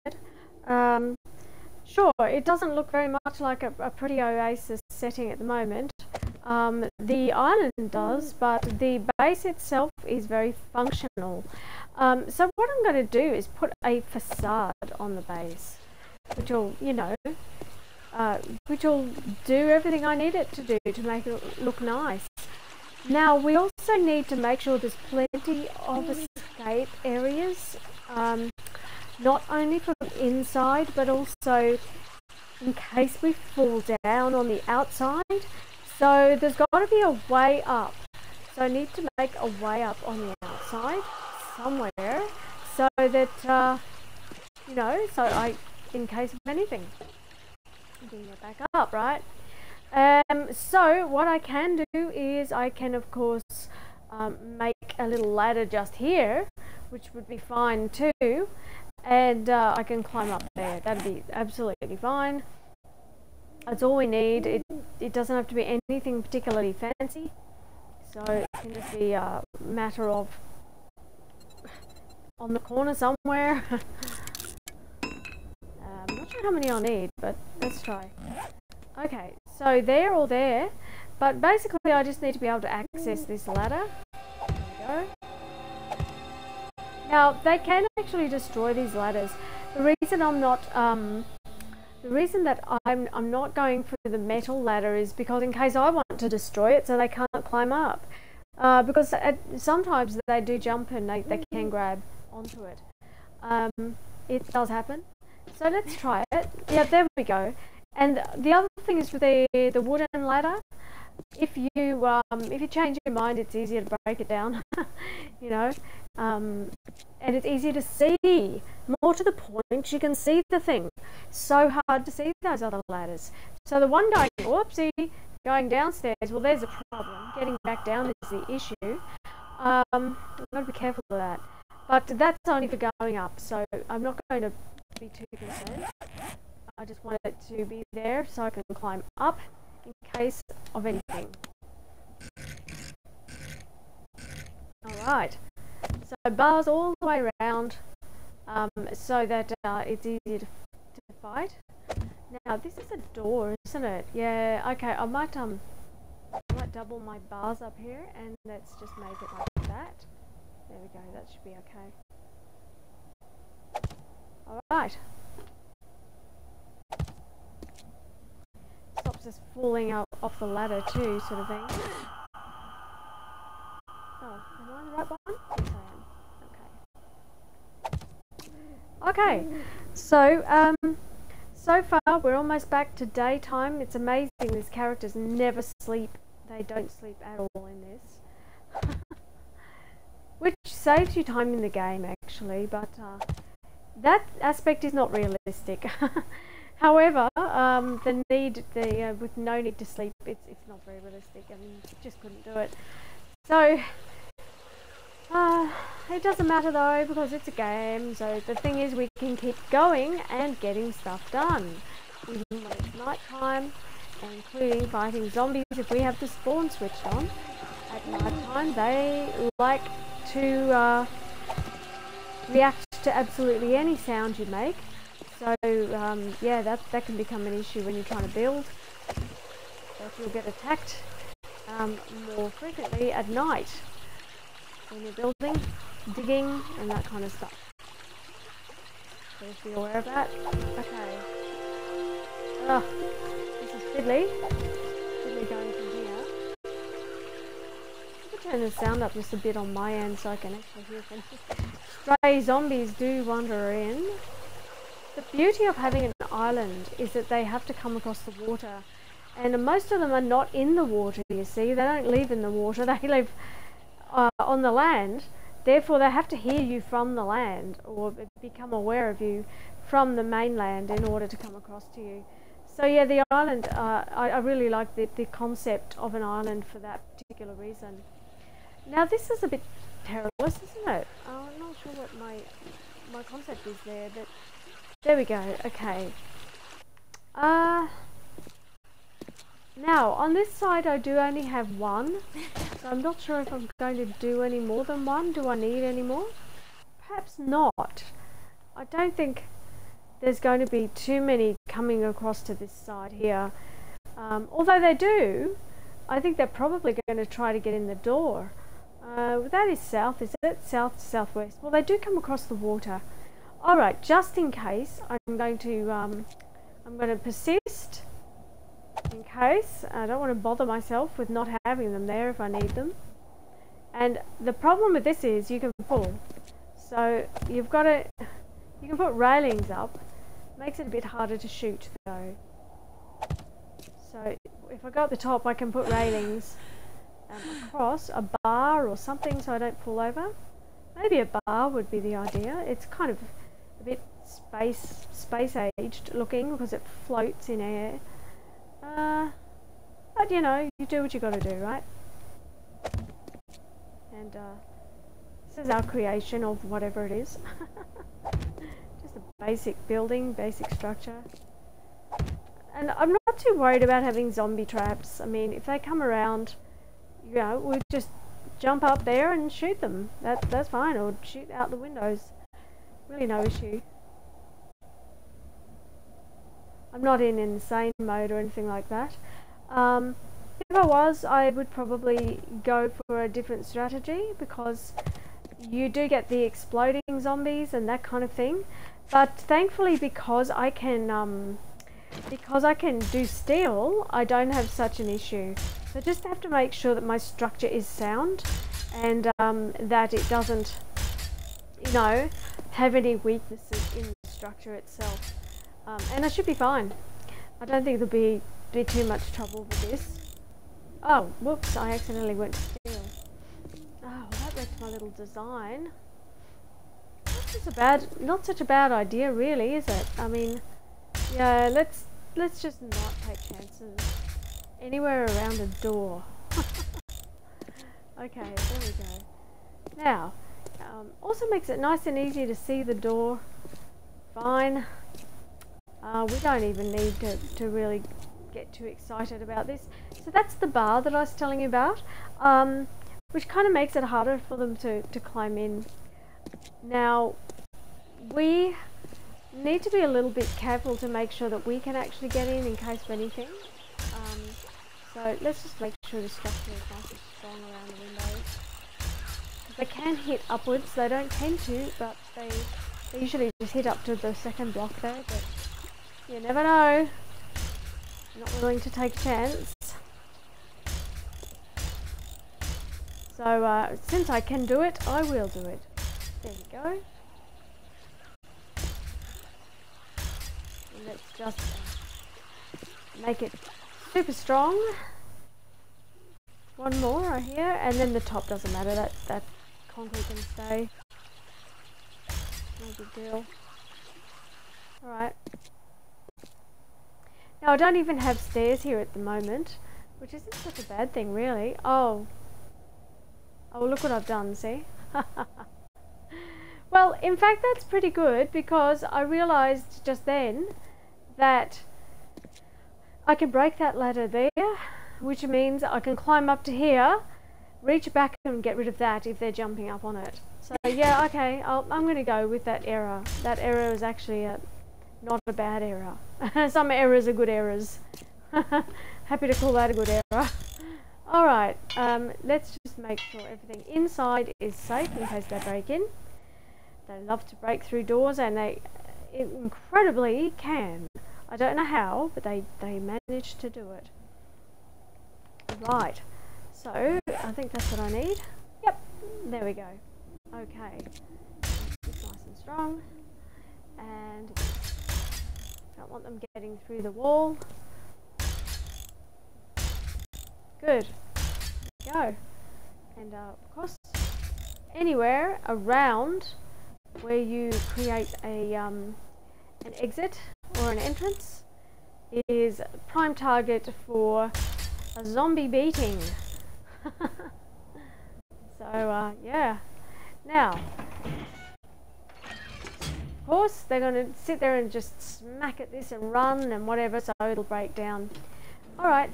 Sure, it doesn't look very much like a pretty Oasis setting at the moment. The island does, but the base itself is very functional. So what I'm going to do is put a facade on the base, which will, you know, which will do everything I need it to do to make it look nice. Now we also need to make sure there's plenty of escape areas, not only from inside but also in case we fall down on the outside. So there's got to be a way up. So I need to make a way up on the outside somewhere so that, you know, so in case of anything, I can get back up, right? So what I can do is I can of course make a little ladder just here, which would be fine too, and I can climb up there. That'd be absolutely fine. That's all we need. It doesn't have to be anything particularly fancy, so it can just be a matter of on the corner somewhere. I'm not sure how many I'll need, but let's try. Okay, so they're all there, but basically I just need to be able to access this ladder. There we go. Now they can actually destroy these ladders. The reason I'm not, the reason that I'm not going for the metal ladder is because in case I want to destroy it, so they can't climb up. Because sometimes they do jump and they can grab onto it. It does happen. So let's try it. Yeah, there we go. And the other thing is with the wooden ladder, if you change your mind, it's easier to break it down, you know, and it's easier to see. More to the point, you can see the thing. So hard to see those other ladders. So the one going, whoopsie, going downstairs, well, there's a problem. Getting back down is the issue. I've got to be careful of that. But that's only for going up, so I'm not going to be too concerned. I just want it to be there so I can climb up in case of anything. Alright, so bars all the way around so that it's easier to fight. Now this is a door, isn't it? Yeah, okay, I might double my bars up here and let's just make it like that. There we go, that should be okay. Alright. Stops us falling off the ladder too, sort of thing. Oh, am I on the right one? Yes, I am. Okay. Okay, so so far we're almost back to daytime. It's amazing these characters never sleep. They don't sleep at all in this. Which saves you time in the game actually, but that aspect is not realistic. However, with no need to sleep, it's not very realistic. I mean, just couldn't do it. So, it doesn't matter though because it's a game. So the thing is, we can keep going and getting stuff done, even when it's night time, including fighting zombies if we have the spawn switched on. At night time, they like to react to absolutely any sound you make. So yeah, that can become an issue when you're trying to build. So you'll get attacked more frequently at night when you're building, digging, and that kind of stuff. So just be aware of that. Okay. This is fiddly. Fiddly going from here. I'll turn the sound up just a bit on my end so I can actually hear things. Stray zombies do wander in. The beauty of having an island is that they have to come across the water, and most of them are not in the water, you see. They don't live in the water, they live on the land. Therefore they have to hear you from the land or become aware of you from the mainland in order to come across to you. So yeah, the island, I really like the concept of an island for that particular reason. Now this is a bit perilous, isn't it? I'm not sure what my concept is there, but there we go. Okay. Now on this side I do only have one, so I'm not sure if I'm going to do any more than one. Do I need any more? perhaps not. I don't think there's going to be too many coming across to this side here. Although they do, I think they're probably going to try to get in the door. That is south, is it? South to southwest. Well, they do come across the water. All right, just in case, I'm going to persist. In case I don't want to bother myself with not having them there if I need them. And the problem with this is you can pull. So you've got to. You can put railings up. Makes it a bit harder to shoot though. So if I go at the top, I can put railings across a bar or something so I don't fall over. Maybe a bar would be the idea. It's kind of a bit space aged looking because it floats in air. But you know, you do what you got to do, right? And this is our creation of whatever it is. Just a basic building, basic structure. And I'm not too worried about having zombie traps. I mean, if they come around, you know, we'll just jump up there and shoot them. That's fine, or shoot out the windows. Really no issue. I'm not in insane mode or anything like that. If I was, I would probably go for a different strategy because you do get the exploding zombies and that kind of thing. But thankfully, because I can do steel, I don't have such an issue. So just have to make sure that my structure is sound and that it doesn't, you know, have any weaknesses in the structure itself. And I should be fine. I don't think there'll be too much trouble with this. Oh, whoops, I accidentally went to steel. Oh, well, that wrecked my little design. Not such a bad idea really, is it? I mean, yeah, let's just not take chances anywhere around a door. Okay, there we go. Now, also makes it nice and easy to see the door. Fine. We don't even need to really get too excited about this. So that's the bar that I was telling you about, which kind of makes it harder for them to climb in. Now, we need to be a little bit careful to make sure that we can actually get in case of anything. So let's just make sure the structure is nice and strong around the windows. They can hit upwards, they don't tend to, but they usually just hit up to the second block there, but you never know. I'm not willing to take a chance. So since I can do it, I will do it. There we go. And let's just make it super strong. One more right here, and then the top doesn't matter. That concrete can stay. No big deal. Alright. Now I don't even have stairs here at the moment, which isn't such a bad thing really. Oh, look what I've done, see? Well, in fact that's pretty good because I realised just then that I can break that ladder there, which means I can climb up to here, reach back and get rid of that if they're jumping up on it. So yeah, okay, I'm going to go with that error. That error is actually not a bad error. Some errors are good errors. Happy to call that a good error. Alright, let's just make sure everything inside is safe in case they break in. They love to break through doors and they incredibly can. I don't know how, but they manage to do it. Right, so I think that's what I need. Yep, there we go. Okay, it's nice and strong. And don't want them getting through the wall. Good. Go. And of course, anywhere around where you create a an exit or an entrance is prime target for a zombie beating. So yeah. Now, of course, they're going to sit there and just smack at this and run and whatever, so it'll break down. Alright,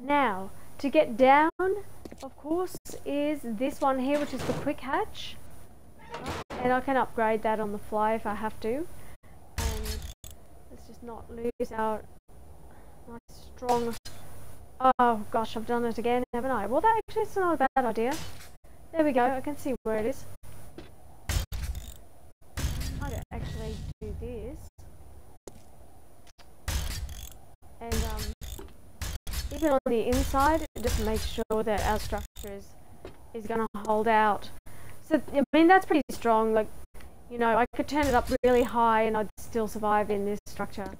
now, to get down, of course, is this one here, which is the quick hatch. And I can upgrade that on the fly if I have to. And let's just not lose our nice strong... Oh gosh, I've done it again, haven't I? Well, that actually is not a bad idea. There we go, I can see where it is. I'm going to actually do this. And even on the inside, just make sure that our structure is going to hold out. So, I mean, that's pretty strong. Like, you know, I could turn it up really high and I'd still survive in this structure.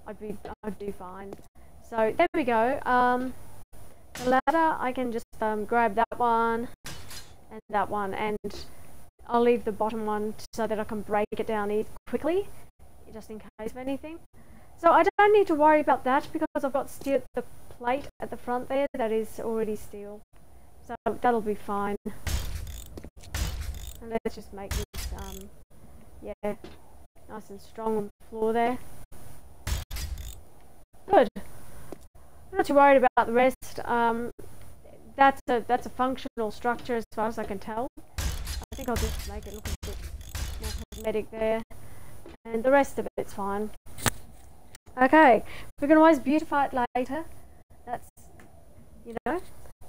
I'd do fine. So there we go. The ladder, I can just grab that one and that one, and I'll leave the bottom one so that I can break it down quickly, just in case of anything. So I don't need to worry about that because I've got steel, the plate at the front there that is already steel. So that'll be fine. And let's just make this, yeah, nice and strong on the floor there. Good. I'm not too worried about the rest. That's a functional structure as far as I can tell. I think I'll just make it look a bit more cosmetic there. And the rest of it's fine. Okay, we can always beautify it later. That's, you know,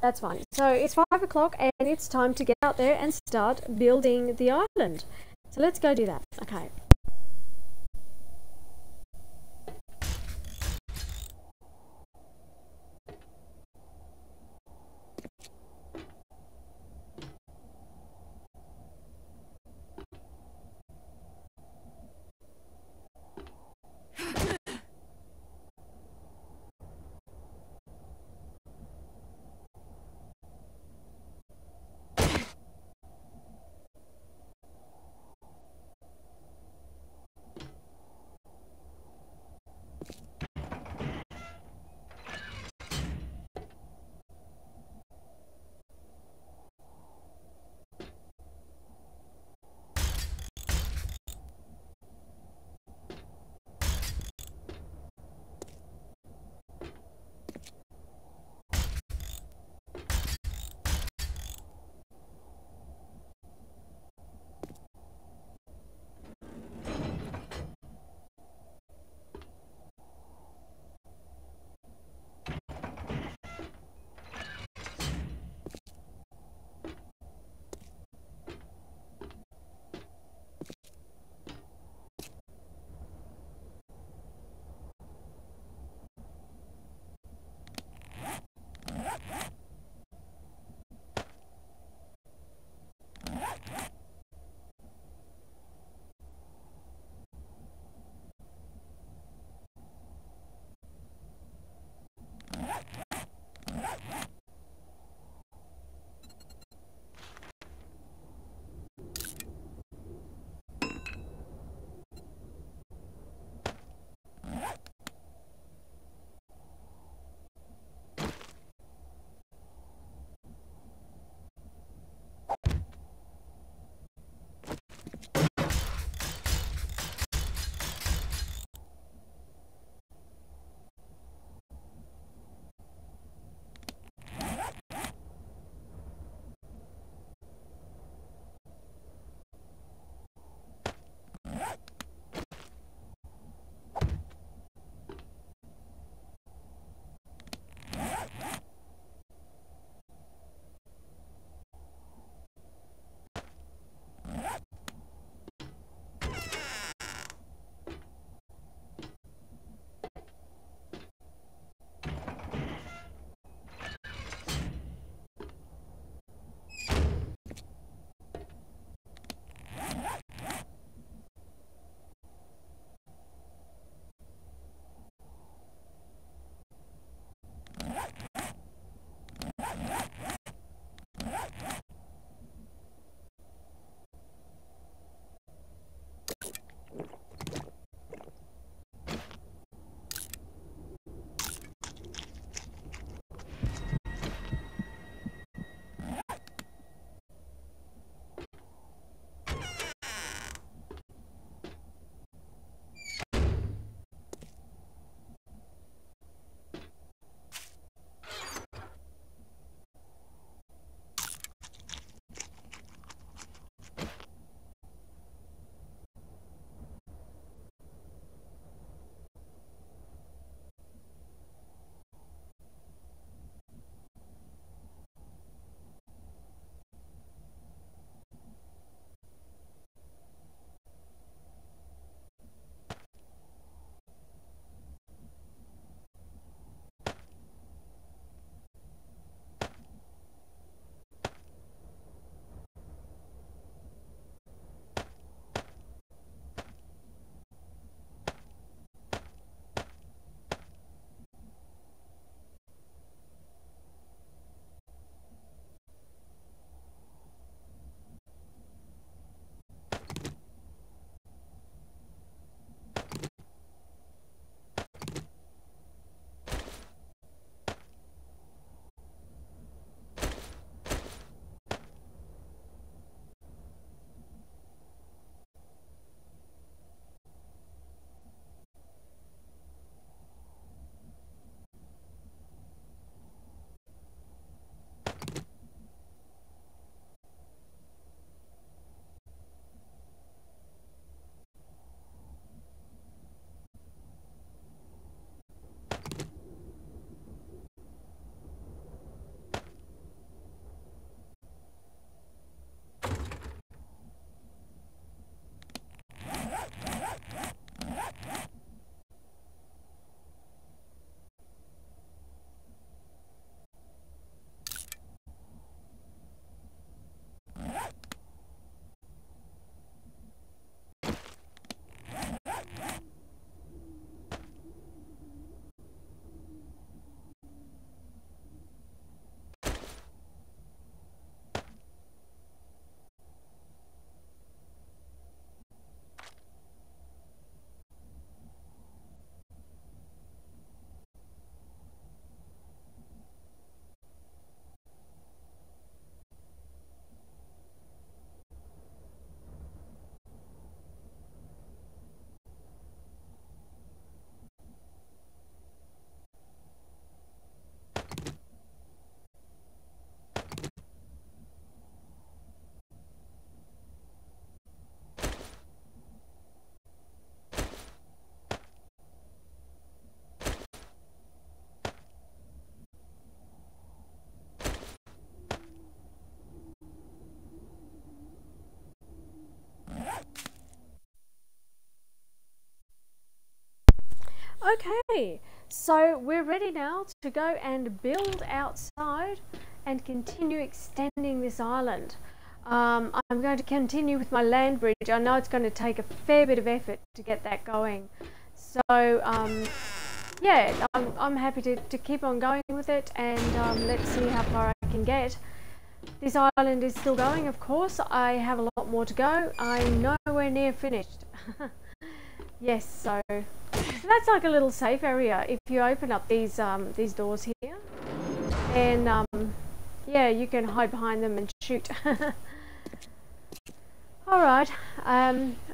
that's fine. So it's 5 o'clock and it's time to get out there and start building the island. So let's go do that. Okay. Okay, so we're ready now to go and build outside and continue extending this island. I'm going to continue with my land bridge. I know it's going to take a fair bit of effort to get that going. So yeah, I'm happy to keep on going with it, and let's see how far I can get. This island is still going, of course. I have a lot more to go. I'm nowhere near finished. Yes, so that's like a little safe area. If you open up these doors here, and yeah, you can hide behind them and shoot. Alright,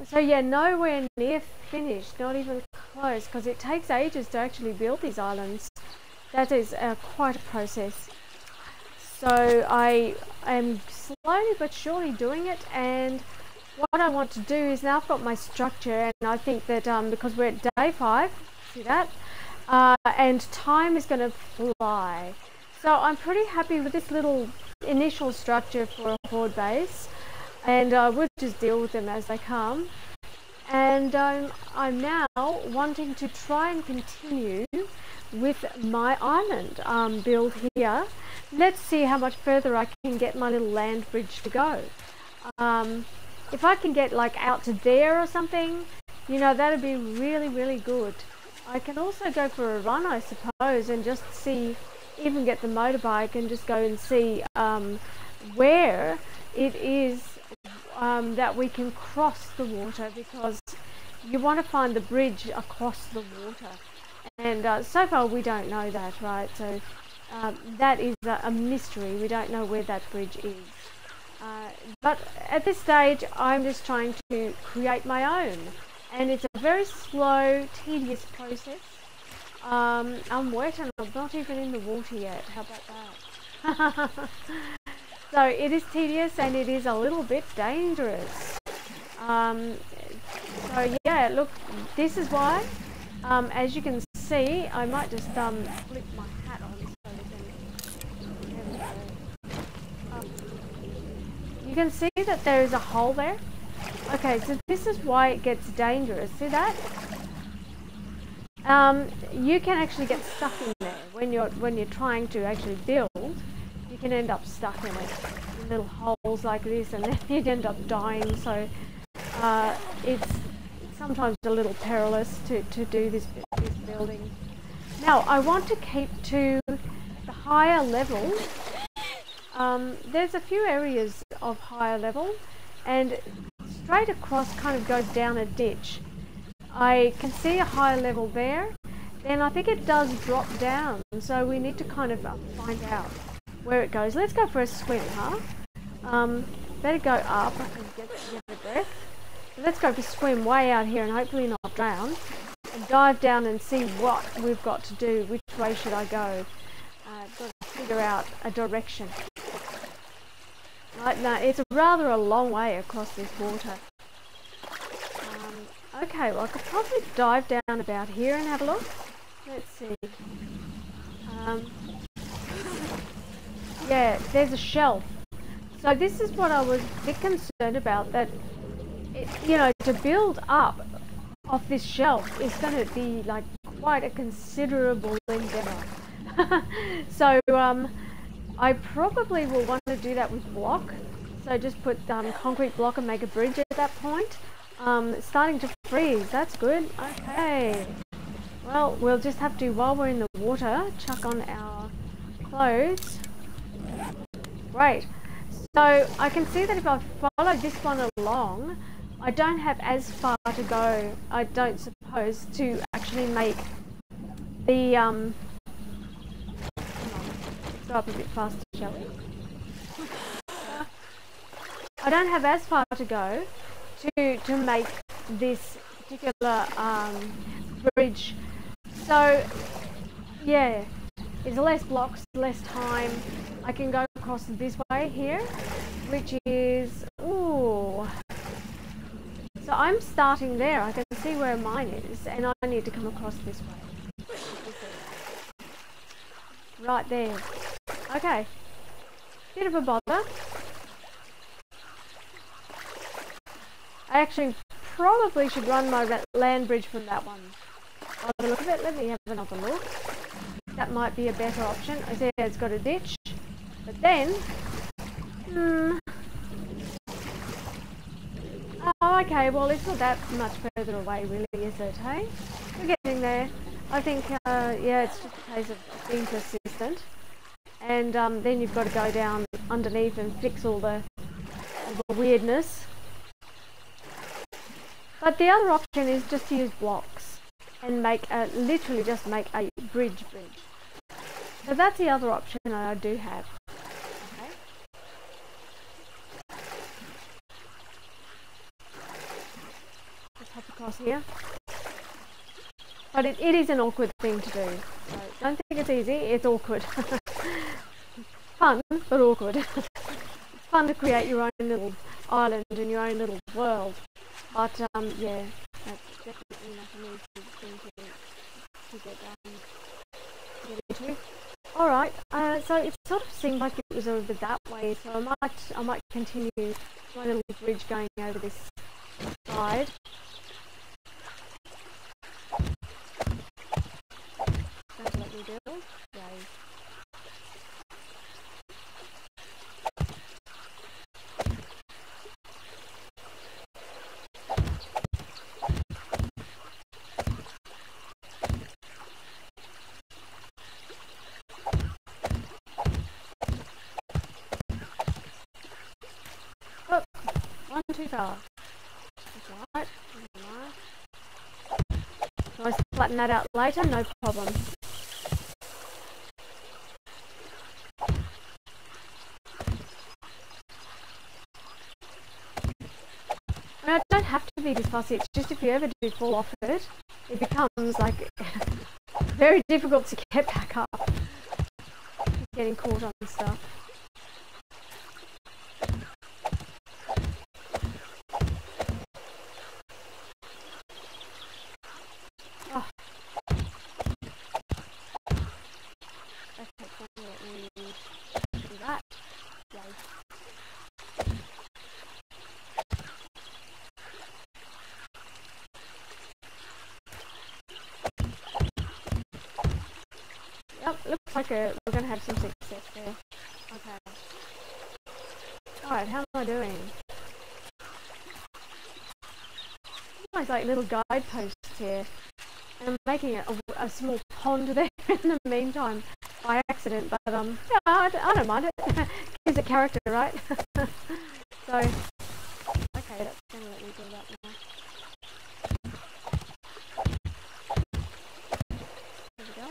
so yeah, nowhere near finished, not even close, because it takes ages to actually build these islands. That is quite a process. So I am slowly but surely doing it, and what I want to do is, now I've got my structure, and I think that because we're at day 5, see that, and time is going to fly. So I'm pretty happy with this little initial structure for a horde base, and we'll just deal with them as they come. And I'm now wanting to try and continue with my island build here. Let's see how much further I can get my little land bridge to go. If I can get like out to there or something, you know, that'd be really, really good. I can also go for a run, I suppose, and just see, even get the motorbike and just go and see where it is that we can cross the water, because you want to find the bridge across the water, and so far we don't know that, right? So that is a mystery. We don't know where that bridge is. But at this stage, I'm just trying to create my own, and it's a very slow, tedious process. I'm wet and I'm not even in the water yet. How about that? So it is tedious, and it is a little bit dangerous. So yeah, look, this is why, as you can see, I might just flip my hat on so we can, there we go. You can see that there is a hole there. Okay, so this is why it gets dangerous. See that? You can actually get stuck in there when you're trying to actually build. You can end up stuck in it, in little holes like this, and then you'd end up dying. So it's sometimes a little perilous to do this building. Now I want to keep to the higher level. There's a few areas of higher level, and straight across kind of goes down a ditch. I can see a higher level there. Then I think it does drop down, so we need to kind of find out where it goes. Let's go for a swim, huh? Better go up and get a breath. Let's go for a swim way out here and hopefully not drown, and dive down and see what we've got to do. Which way should I go? I've got to figure out a direction. Right, now it's rather a long way across this water. Okay, well I could probably dive down about here and have a look. Let's see. Yeah, there's a shelf. So this is what I was a bit concerned about, that you know, to build up off this shelf is going to be like quite a considerable endeavour. So I probably will want to do that with block. So just put concrete block and make a bridge at that point. It's starting to freeze. That's good. Okay. Well, we'll just have to, while we're in the water, chuck on our clothes. Great. So I can see that if I follow this one along, I don't have as far to go, I don't suppose, to actually make the let's go up a bit faster, shall we? I don't have as far to go to make this particular bridge. So yeah, it's less blocks, less time. I can go across this way here, which is, ooh. So I'm starting there. I can see where mine is, and I need to come across this way. Right there. Okay. Bit of a bother. I actually probably should run my land bridge from that one. by the look of it. Let me have another look. That might be a better option. I see it's got a ditch. But then... Oh, okay, well it's not that much further away really, is it, hey? We're getting there. I think, yeah, it's just a case of being persistent. And then you've got to go down underneath and fix all the weirdness. But the other option is just to use blocks and make literally just make a bridge. So that's the other option I do have. Okay. Let's hop across here. But it is an awkward thing to do. So don't think it's easy, it's awkward. Fun, but awkward. It's fun to create your own little island and your own little world. But yeah, that's definitely not an easy thing to get into. Alright, so it sort of seemed like it was over that way, so I might continue my little bridge going over this side. Don't let me build. Yay. Oh, one too far. That's right. Can I flatten that out later? No problem. I don't have to be this fussy, it's just if you ever do fall off it, it becomes like very difficult to get back up. Getting caught on stuff. Oh. Okay, so let me do that. Yay. Yep, looks like we're going to have some success there. Okay. Alright, how am I doing? Almost like little guideposts here. And I'm making a small pond there in the meantime by accident, but yeah, I don't mind it. Gives it character, right? So, okay, that's going to let me do that now. There we go.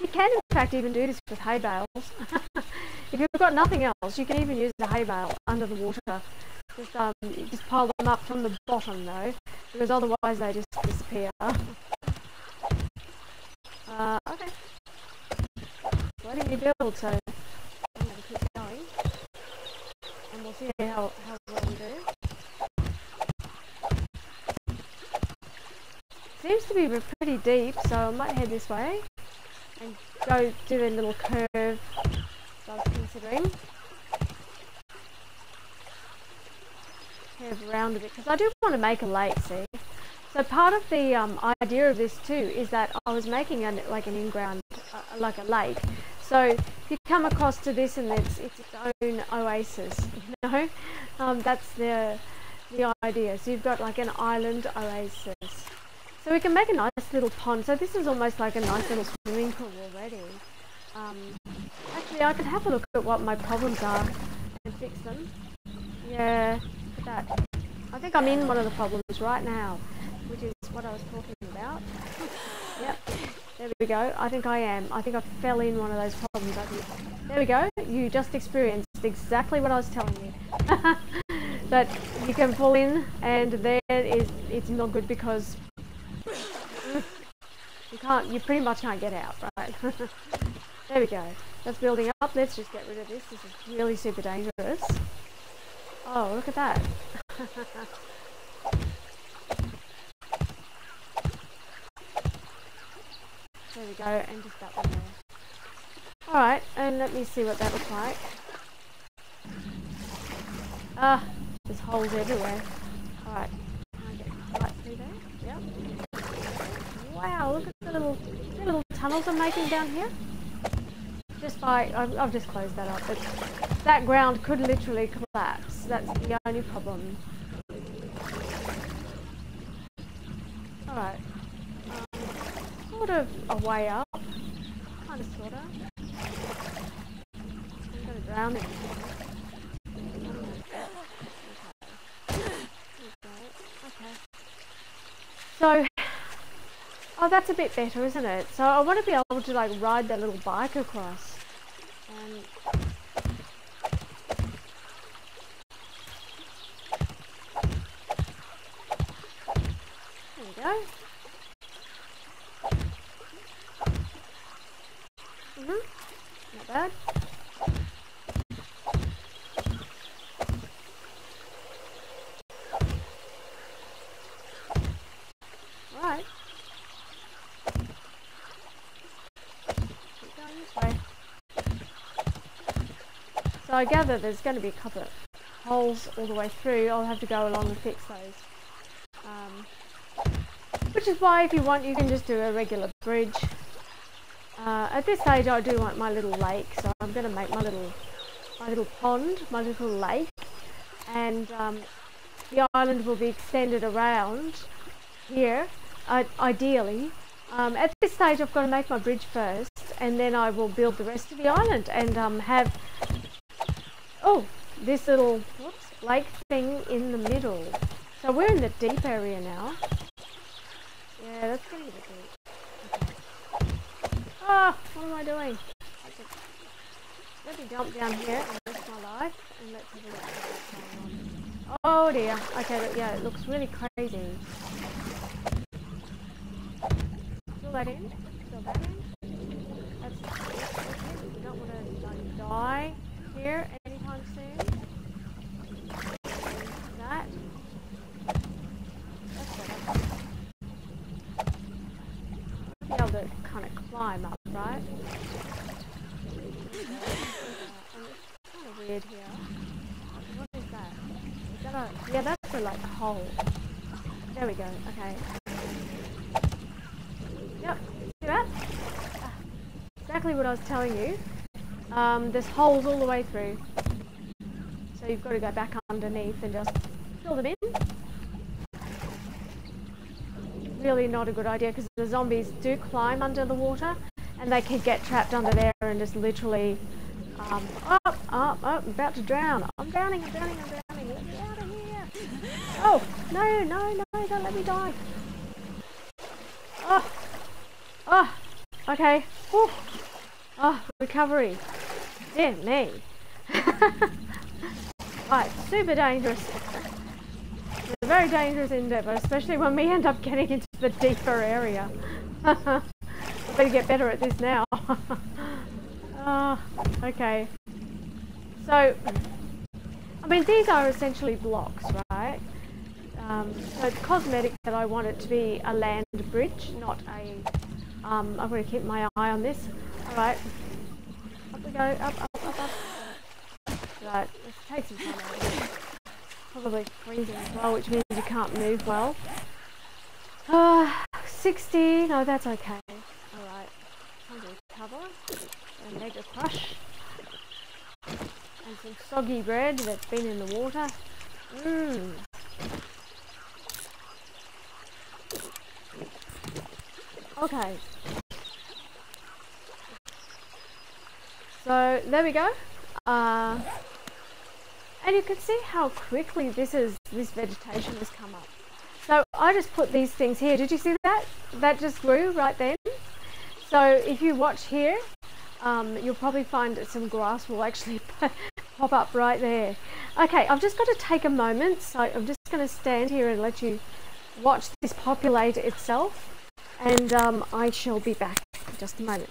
You can in fact even do this with hay bales. If you've got nothing else, you can even use the hay bale under the water. Just pile them up from the bottom though, because otherwise they just disappear. Okay. Letting me build, so I'm going to keep going. And we'll see how well we do. Seems to be pretty deep, so I might head this way and go do the little curve that I was considering. Curve around a bit, because I do want to make a lake, see? So part of the idea of this too is that I was making like an in-ground, like a lake. So if you come across to this and it's its own oasis, you know? That's the idea. So you've got like an island oasis. So we can make a nice little pond. So this is almost like a nice little swimming pool already. Actually, I could have a look at what my problems are and fix them. Yeah, look at that. I think I'm in one of the problems right now, which is what I was talking about. Yep, there we go. I think I am. I think I fell in one of those problems. There we go. You just experienced exactly what I was telling you. That you can fall in, and then it's not good because you pretty much can't get out, right? There we go. That's building up. Let's just get rid of this. This is really super dangerous. Oh, look at that. There we go, and just that one there. Alright, and let me see what that looks like. Ah, there's holes everywhere. Alright, I get right making down here? Just by, I've just closed that up, but that ground could literally collapse. That's the only problem. Alright. Sort of a way up. Kind of, sort of. I'm going to drown it. Okay. So, oh, that's a bit better, isn't it? So I want to be able to like ride that little bike across. And there we go. Not bad. Right. Keep going this way. So I gather there's going to be a couple of holes all the way through. I'll have to go along and fix those. Which is why, if you want, you can just do a regular bridge. At this stage, I do want my little lake, so I'm going to make my little pond, my little lake, and the island will be extended around here, ideally. At this stage, I've got to make my bridge first, and then I will build the rest of the island and have this little lake thing in the middle. So we're in the deep area now. Yeah, that's getting a bit deep. Okay. Oh, what am I doing? Let me jump down here and risk my life, and let's have a look at what's going on. Oh dear. Okay, yeah, it looks really crazy. Fill that in. Fill that in. That's we don't want to like die here anytime soon. That. That's better. I'll be able to kind of climb up, right? And it's kind of weird here. What is that? Is that a... Yeah, that's a like hole. There we go. Okay. Yep. See that? Exactly what I was telling you. There's holes all the way through. So you've got to go back underneath and just fill them in. Really not a good idea, because the zombies do climb under the water and they can get trapped under there and just literally I'm about to drown. I'm drowning. Let me out of here. Oh, no, don't let me die. Oh, okay. Whew. Oh, recovery. Dear me. Right, super dangerous. It's a very dangerous endeavour, especially when we end up getting into the deeper area. I better get better at this now. Okay. So, I mean, these are essentially blocks, right? So it's cosmetic that I want it to be a land bridge, not a... I'm going to keep my eye on this. Alright. Up we go. Up. Right, let's take some time out of here. Probably freezing as well, which means you can't move well. 60. No, that's okay. Alright. Time to recover. And mega crush. And some soggy bread that's been in the water. Okay. So there we go. And you can see how quickly this vegetation has come up. So I just put these things here. Did you see that? That just grew right then. So if you watch here, you'll probably find that some grass will actually pop up right there. Okay, I've just got to take a moment. So I'm just going to stand here and let you watch this populate itself. And I shall be back in just a moment.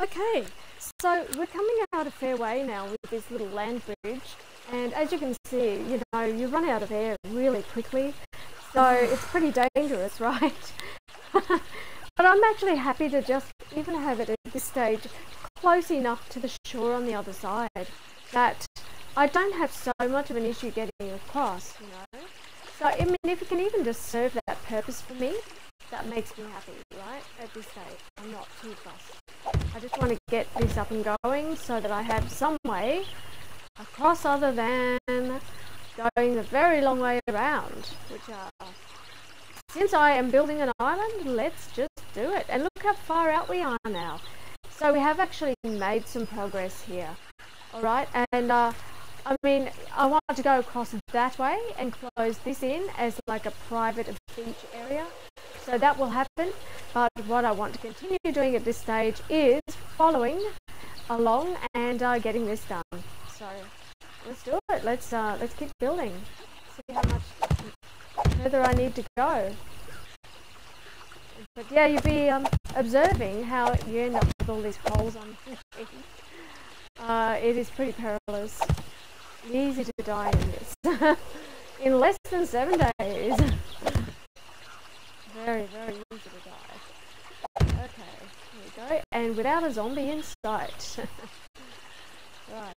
Okay, so we're coming out a fair way now with this little land bridge, and as you can see, you run out of air really quickly, so it's pretty dangerous, right? But I'm actually happy to just even have it at this stage close enough to the shore on the other side that I don't have so much of an issue getting across, So, I mean, if it can even just serve that purpose for me, that makes me happy, right? At this stage, I'm not too fussed. I just want to get this up and going so that I have some way across other than going the very long way around, which since I am building an island, let's just do it. And look how far out we are now. So we have actually made some progress here. All right, and I mean, I want to go across that way and close this in as like a private beach area. So that will happen. But what I want to continue doing at this stage is following along and getting this done. So let's do it. Let's keep building. See how much further I need to go. But yeah, you'll be observing how you end up with all these holes on the feet. It is pretty perilous. Easy to die in this. In less than 7 days. Very, very easy to die. Okay, here we go. And without a zombie in sight. Right.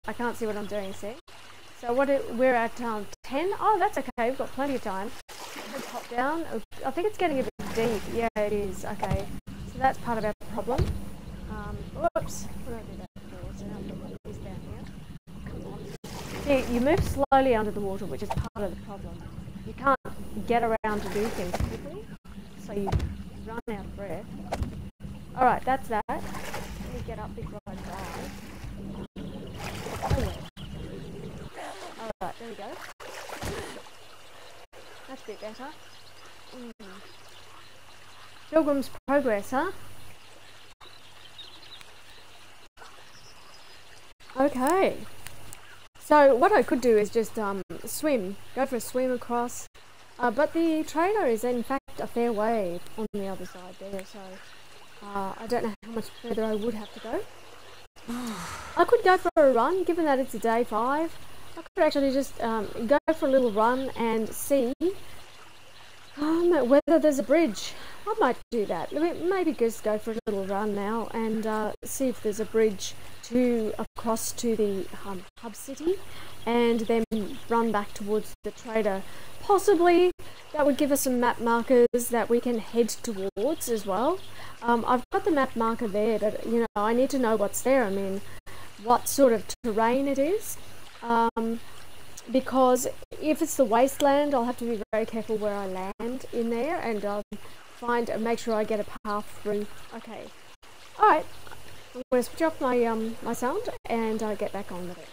I can't see what I'm doing, see? So we're at 10. Oh, that's okay. We've got plenty of time. Let's hop down. I think it's getting a bit deep. Yeah, it is. Okay. So that's part of our problem. Whoops. What did I do that for? So now I'm going to put this down here. Come on. See, you move slowly under the water, which is part of the problem. You can't get around to do things quickly, so you run out of breath. Alright, that's that. Let me get up before I die. Alright, there we go. That's a bit better. Pilgrim's Progress, huh? Okay. So what I could do is just swim, go for a swim across. But the trailer is in fact a fair way on the other side there, so I don't know how much further I would have to go. I could go for a run, given that it's day 5. I could actually just go for a little run and see whether there's a bridge. I might do that. Maybe just go for a little run now and see if there's a bridge across to the hub city, and then run back towards the trader. Possibly that would give us some map markers that we can head towards as well. I've got the map marker there, but I need to know what's there. I mean, what sort of terrain it is. Because if it's the wasteland, I'll have to be very careful where I land in there, and make sure I get a path through. Okay, all right. I'm going to switch off my my sound and get back on with it.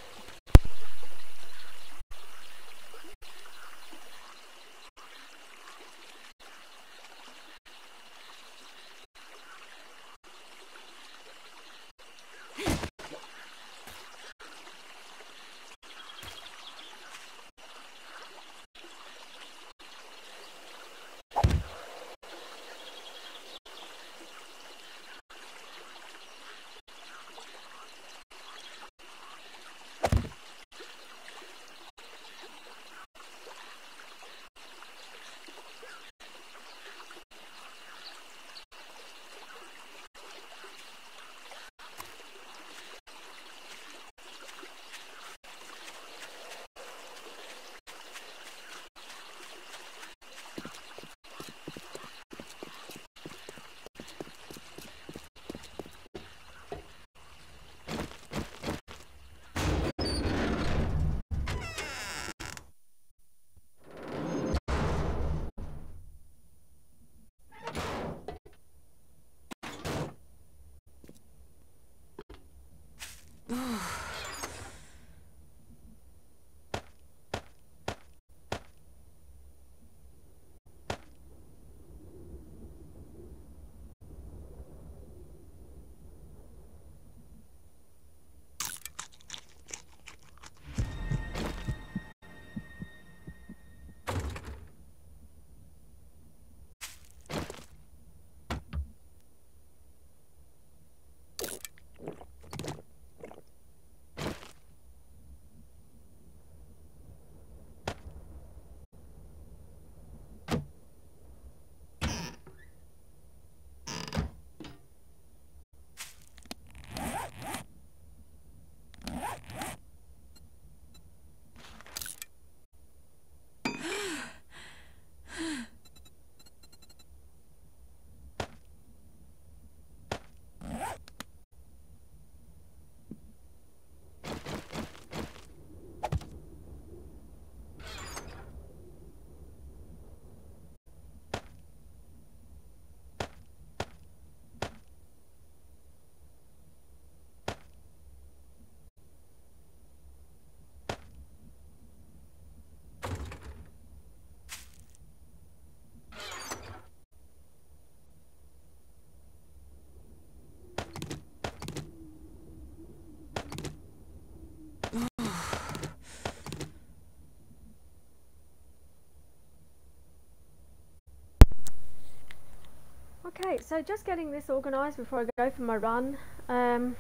Okay, so just getting this organised before I go for my run. I'm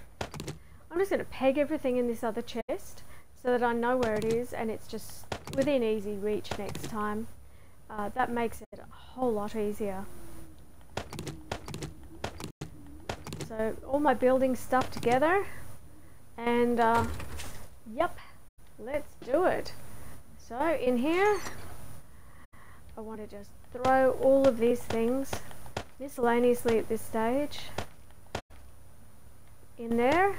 just going to peg everything in this other chest so that I know where it is and it's just within easy reach next time. That makes it a whole lot easier. So all my building stuff together, and yep, let's do it. So in here I want to just throw all of these things miscellaneously at this stage in there.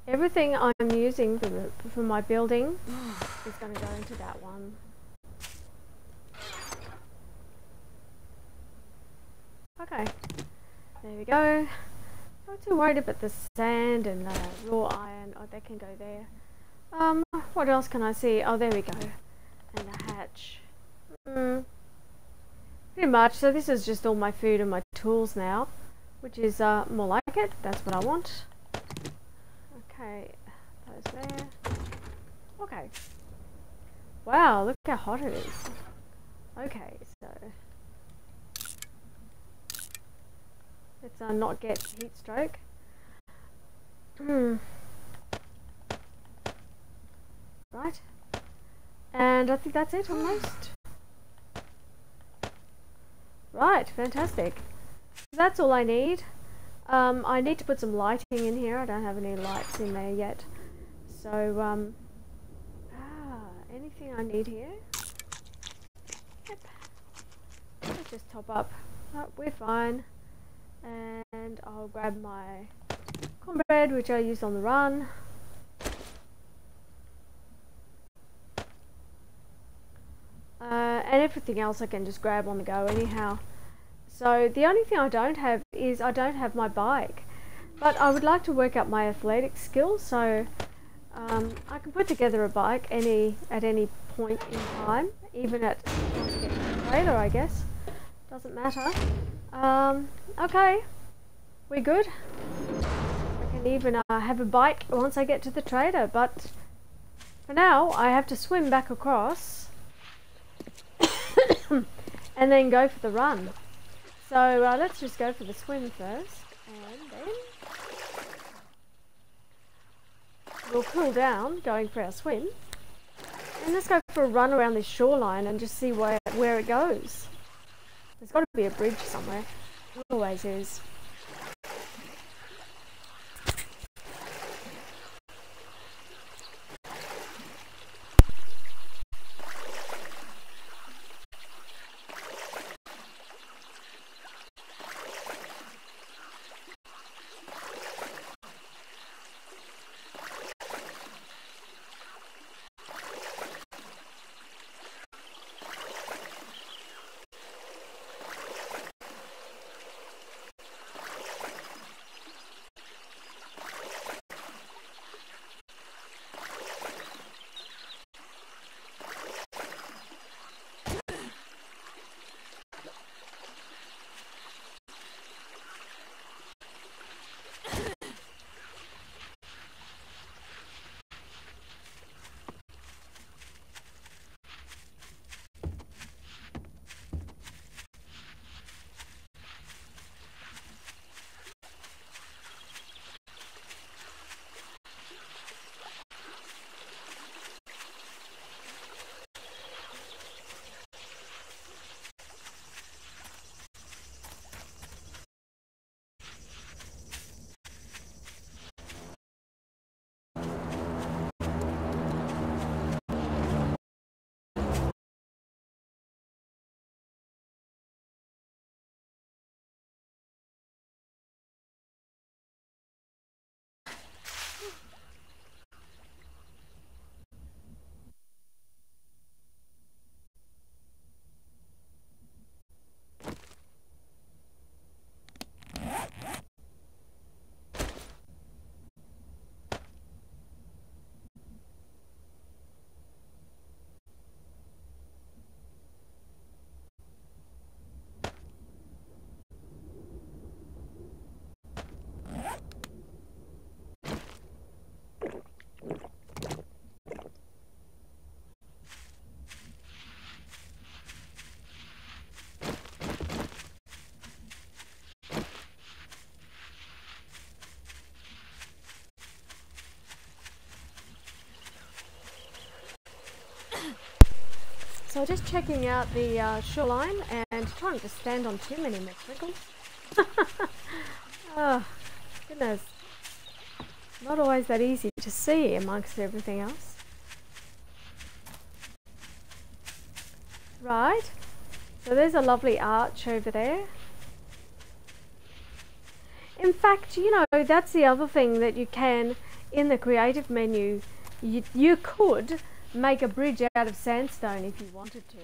Everything I'm using for my building is going to go into that one. Okay, there we go. Not too worried about the sand and raw iron. Oh, that can go there. What else can I see? Oh, there we go. And the hatch. Pretty much. So this is just all my food and my tools now, which is more like it. That's what I want. Okay, those there. Okay. Wow, look how hot it is. Okay, so let's not get heat stroke. Right. And I think that's it almost. Right, fantastic. That's all I need. I need to put some lighting in here. I don't have any lights in there yet. So, anything I need here? Yep. Let's just top up. Oh, we're fine. And I'll grab my cornbread, which I used on the run. And everything else I can just grab on the go anyhow. So the only thing I don't have is I don't have my bike. But I would like to work up my athletic skills, so I can put together a bike at any point in time, even at once I get to the trailer, I guess. Doesn't matter. Okay, we're good. I can even have a bike once I get to the trader, but for now I have to swim back across and then go for the run. So let's just go for the swim first, and then we'll cool down going for our swim, and let's go for a run around this shoreline and just see where it goes. There's got to be a bridge somewhere. There always is. I'm just checking out the shoreline and trying not to stand on too many more prickles. Oh, goodness. Not always that easy to see amongst everything else. Right, so there's a lovely arch over there. In fact, you know, that's the other thing that you can, in the creative menu, you could make a bridge out of sandstone if you wanted to.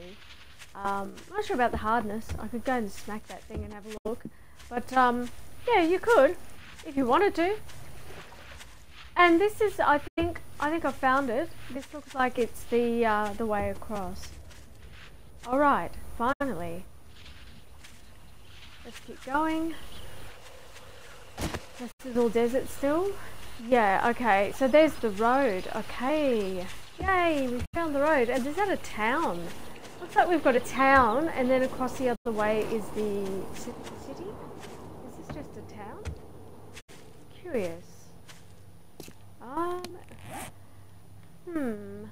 I'm not sure about the hardness. I could go and smack that thing and have a look. But yeah, you could if you wanted to. And this is, I think I found it. This looks like it's the way across. All right, finally. Let's keep going. This is all desert still. Yeah, okay, so there's the road. Okay, yay, we found the road. And is that a town? Looks like we've got a town, and then across the other way is the city. Is this just a town? Curious.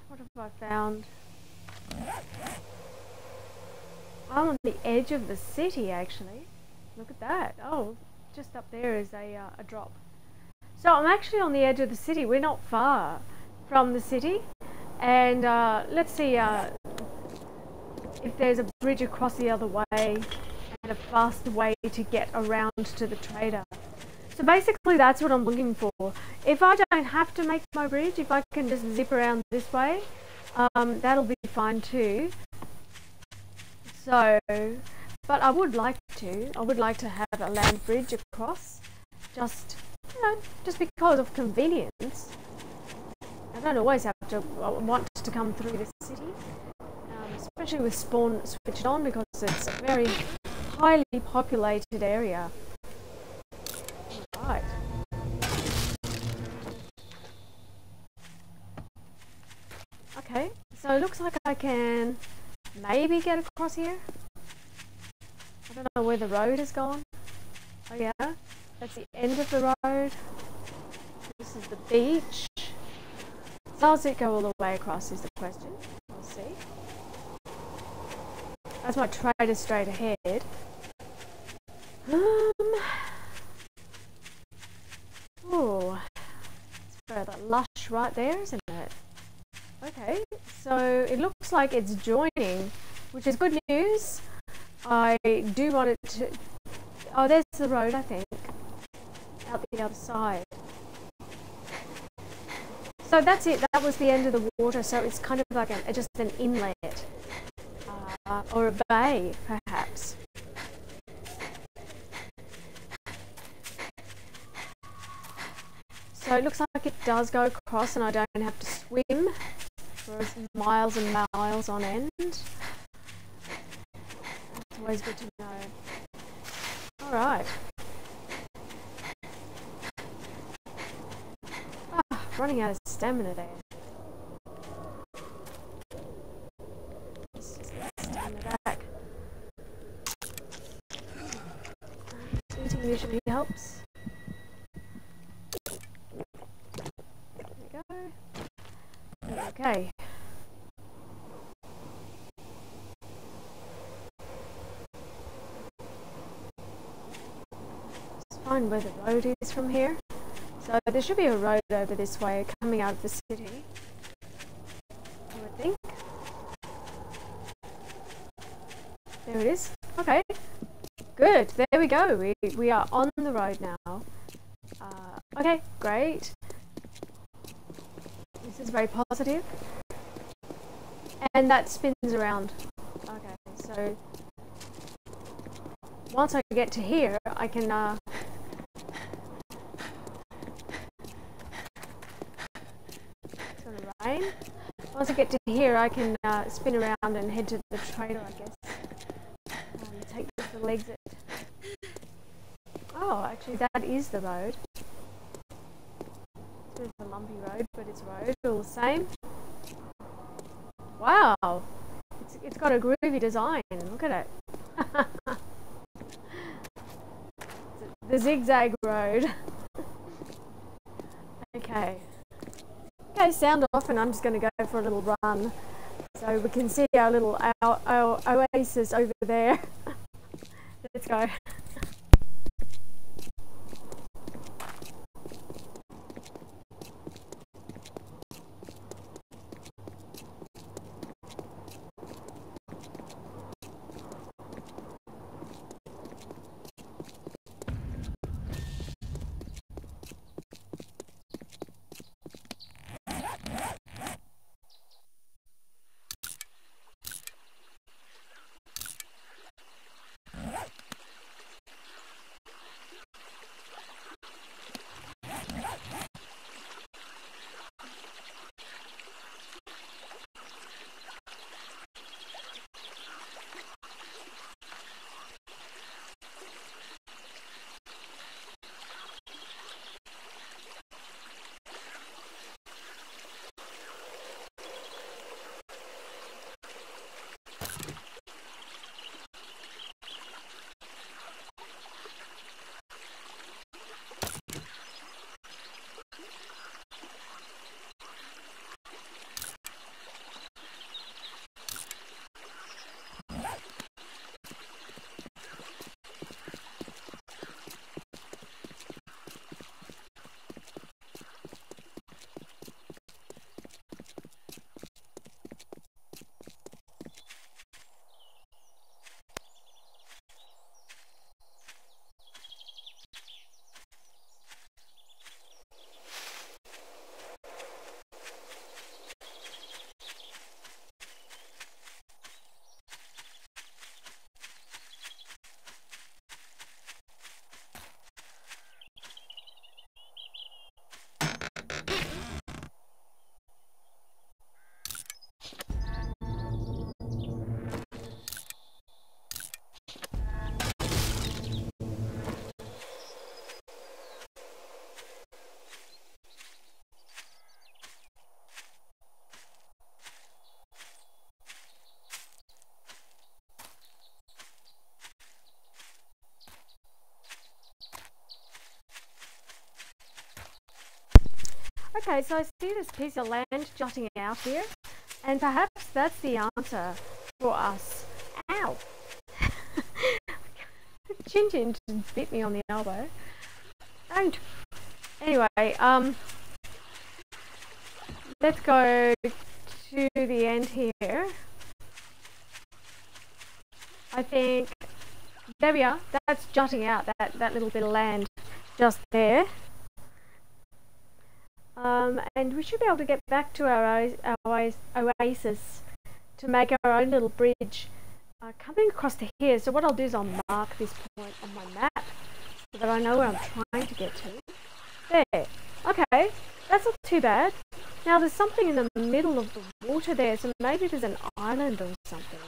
What have I found? I'm on the edge of the city, actually. Look at that. Oh, just up there is a drop. So I'm actually on the edge of the city. We're not far from the city. And let's see if there's a bridge across the other way and a faster way to get around to the trader. So basically that's what I'm looking for. If I don't have to make my bridge, if I can just zip around this way, that'll be fine too. So, but I would like to have a land bridge across, just, you know, just because of convenience. I don't always have to want to come through the city, especially with spawn switched on, because it's a very highly populated area. Right. Okay, so it looks like I can maybe get across here. I don't know where the road has gone. Oh yeah, that's the end of the road. This is the beach. Does it go all the way across is the question. We'll see. That's my trader straight ahead. Oh, it's rather lush right there, isn't it? Okay, so it looks like it's joining, which is good news. I do want it to... Oh, there's the road, I think, out the other side. So that's it, that was the end of the water, so it's kind of like just an inlet, or a bay, perhaps. So it looks like it does go across and I don't have to swim for miles and miles on end. It's always good to know. Alright. Running out of stamina there. Let's just get stamina back. Eating usually helps. There we go. Okay. Let's find where the road is from here. So there should be a road over this way coming out of the city, I would think. There it is. Okay, good. There we go. We are on the road now. Okay, great. This is very positive. And that spins around. Okay, so once I get to here, I can... rain. Once I get to here, I can spin around and head to the trader, I guess. Take this little exit. Oh, actually, that is the road. It's a lumpy road, but it's road all the same. Wow, it's got a groovy design. Look at it. The zigzag road. Okay. Okay, sound off, and I'm just going to go for a little run. So we can see our little our oasis over there. Let's go. Okay, so I see this piece of land jutting out here, and perhaps that's the answer for us. Ow! Chin Chin just bit me on the elbow. Don't. Anyway, let's go to the end here. I think, there we are, that's jutting out, that little bit of land just there. And we should be able to get back to our oasis to make our own little bridge coming across to here. So what I'll do is I'll mark this point on my map so that I know where I'm trying to get to. There. Okay, that's not too bad. Now there's something in the middle of the water there, so maybe there's an island or something.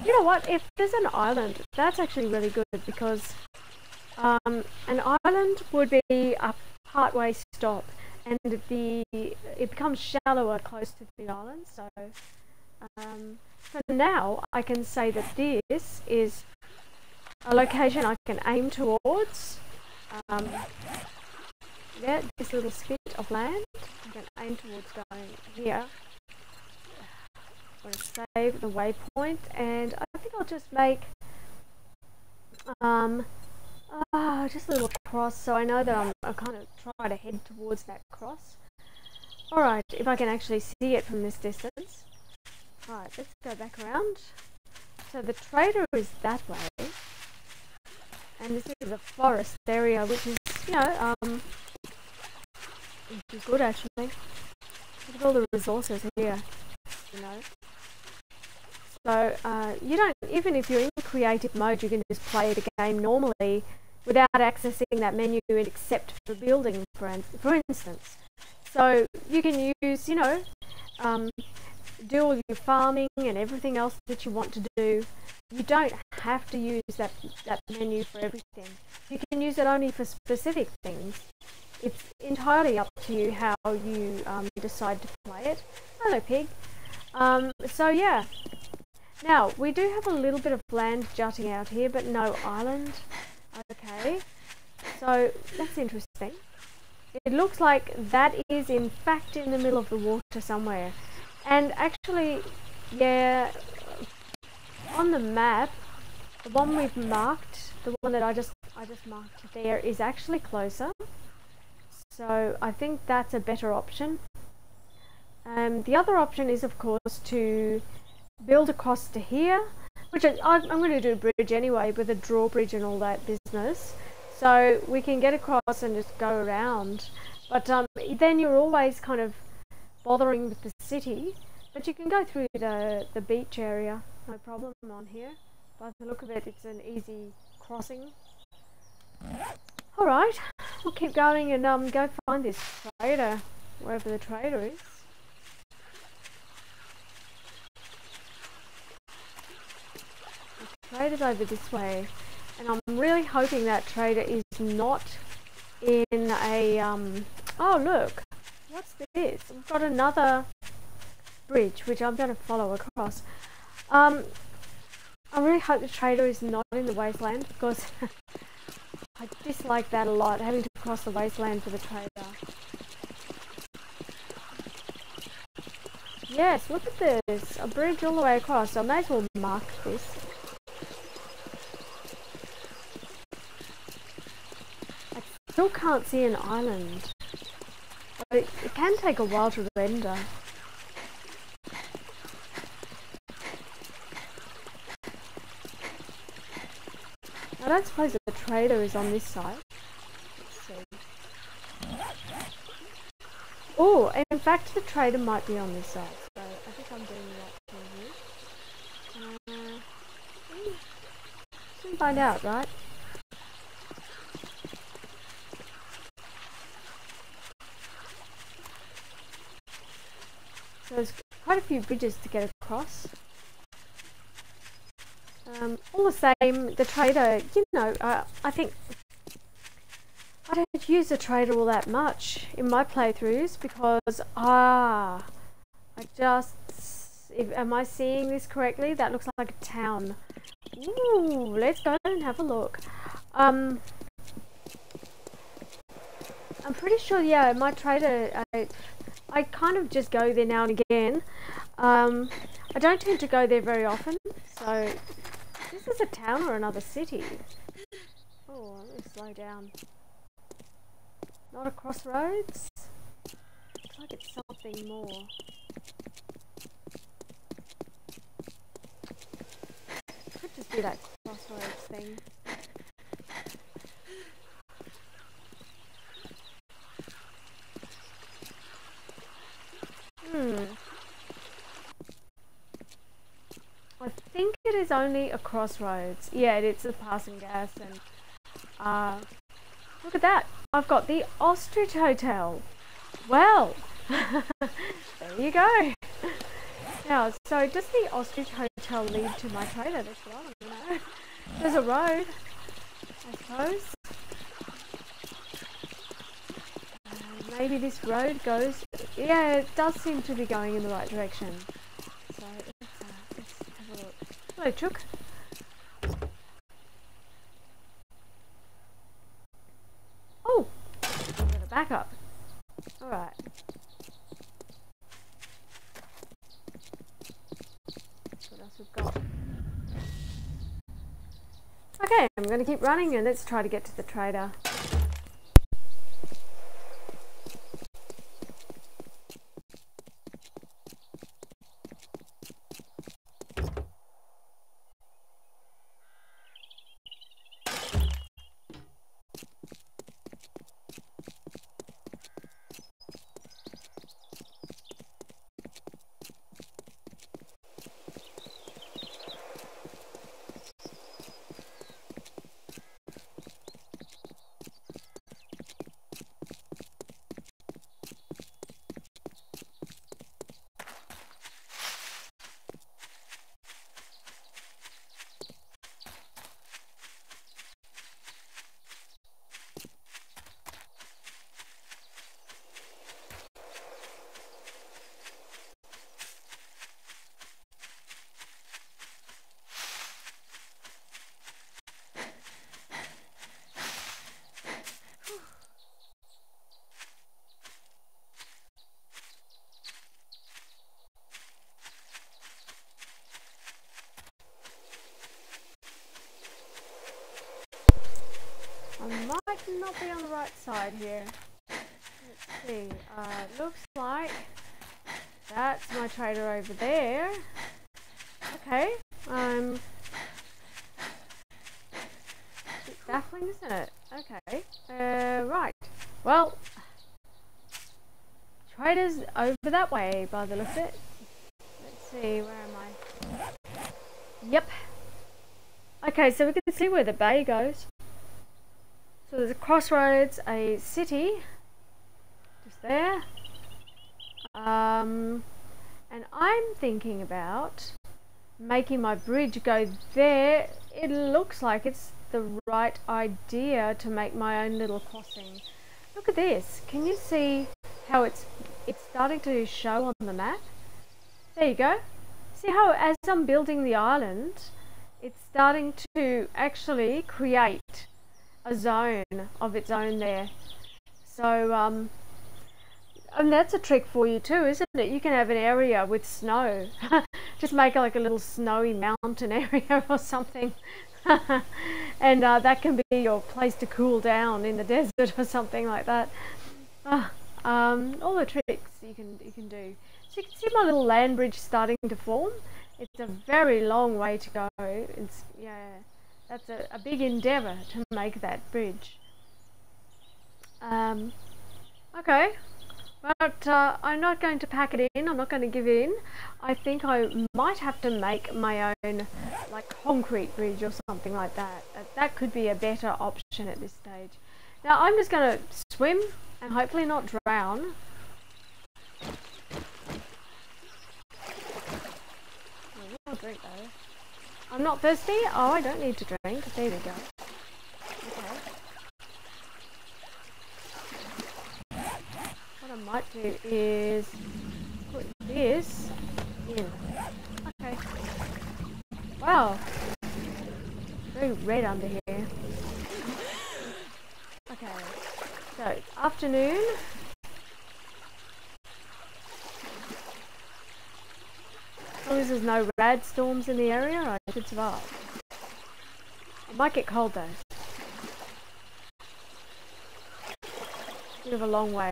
You know what, if there's an island, that's actually really good, because an island would be a part-way stop, and it becomes shallower close to the island. So for now I can say that this is a location I can aim towards. Yeah, this little spit of land I can aim towards going here. I'm going to save the waypoint, and I think I'll just make just a little cross, so I know that I'm kind of trying to head towards that cross. Alright, if I can actually see it from this distance. Alright, let's go back around. So the trader is that way, and this is a forest area, which is, you know, which is good actually. Look at all the resources here, you know. So you don't, even if you're in creative mode, you can just play the game normally without accessing that menu except for building, for instance. So you can use, you know, do all your farming and everything else that you want to do. You don't have to use that menu for everything. You can use it only for specific things. It's entirely up to you how you decide to play it. Hello, pig. So yeah. Now, we do have a little bit of land jutting out here, but no island. Okay, so that's interesting. It looks like that is in fact in the middle of the water somewhere. And actually, yeah, on the map, the one we've marked, the one that I just marked there, is actually closer. So I think that's a better option. The other option is, of course, to build across to here, which I'm going to do a bridge anyway, with a drawbridge and all that business, so we can get across and just go around. But then you're always kind of bothering with the city, but you can go through the beach area, no problem on here. By the look of it, it's an easy crossing. Alright, we'll keep going and go find this trader, wherever the trader is. The trader's over this way, and I'm really hoping that trader is not in a oh look, what's this? We've got another bridge which I'm going to follow across. I really hope the trader is not in the wasteland, because I dislike that a lot, having to cross the wasteland for the trader. Yes, look at this, a bridge all the way across, so I may as well mark this. I still can't see an island, but it can take a while to render. I don't suppose the trader is on this side. Let's see. Oh, in fact the trader might be on this side, so I think I'm doing the right thing here. Soon find out, right? So there's quite a few bridges to get across. All the same, the trader, you know, I think I don't use the trader all that much in my playthroughs, because am I seeing this correctly? That looks like a town. Ooh, let's go and have a look. I'm pretty sure, yeah, my trader, I kind of just go there now and again. I don't tend to go there very often, so this is a town or another city. Oh, let me slow down. Not a crossroads? Looks like it's something more. Could just be that crossroads thing. I think it is only a crossroads. Yeah, it's a passing gas, and look at that. I've got the Ostrich Hotel. Well, there you go. Now, so does the Ostrich Hotel lead to my trader? That's what I want to know. There's a road, I suppose. Maybe this road goes... Yeah, it does seem to be going in the right direction. So let's have a look. Hello, Chook. Oh! I've got a backup. Alright. What else we've got? Okay, I'm going to keep running and let's try to get to the trader. not be on the right side here. Let's see. Looks like that's my trader over there. Okay. It's baffling, isn't it? Okay. Right. Well, trader's over that way by the look of it. Let's see, where am I? Yep. Okay, so we can see where the bay goes. So there's a crossroads, a city, just there. And I'm thinking about making my bridge go there. It looks like it's the right idea to make my own little crossing. Look at this. Can you see how it's starting to show on the map? There you go. See how as I'm building the island, it's starting to actually create a zone of its own there. So and that's a trick for you too, isn't it? You can have an area with snow. Just make like a little snowy mountain area or something. And that can be your place to cool down in the desert or something like that. All the tricks you can do. So you can see my little land bridge starting to form. It's a very long way to go. It's, yeah, that's a big endeavour to make that bridge. Okay, but I'm not going to pack it in. I'm not going to give in. I think I might have to make my own like concrete bridge or something like that. That could be a better option at this stage. Now I'm just going to swim and hopefully not drown. I'll drink though. I'm not thirsty. Oh, I don't need to drink. There we go. Okay. What I might do is put this in. Okay. Wow. Very red under here. Okay. So it's afternoon. As long as there's no rad storms in the area, I should survive. It might get cold though. Bit of a long way.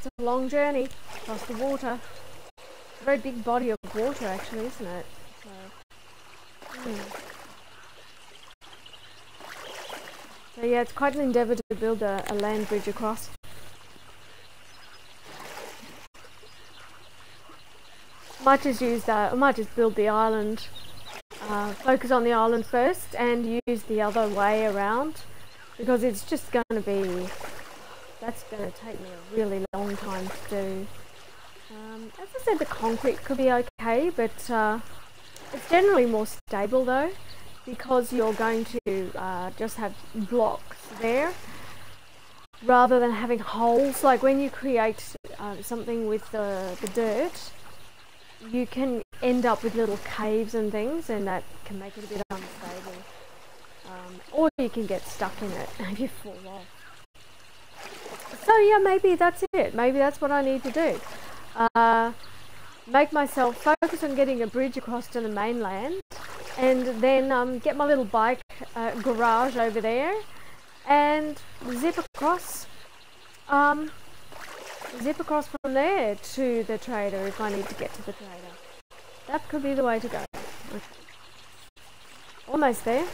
It's a long journey across the water. It's a very big body of water actually, isn't it? So yeah, it's quite an endeavour to build a land bridge across. I might just build the island, focus on the island first and use the other way around, because it's just going to be, that's going to take me a really long time to do. As I said, the concrete could be okay, but it's generally more stable though, because you're going to just have blocks there rather than having holes. Like when you create something with the dirt, you can end up with little caves and things, and that can make it a bit unstable. Or you can get stuck in it and you fall off. So yeah, maybe that's it. Maybe that's what I need to do. Make myself focus on getting a bridge across to the mainland, and then get my little bike garage over there and zip across from there to the trader if I need to get to the trader. That could be the way to go. Okay. Almost there.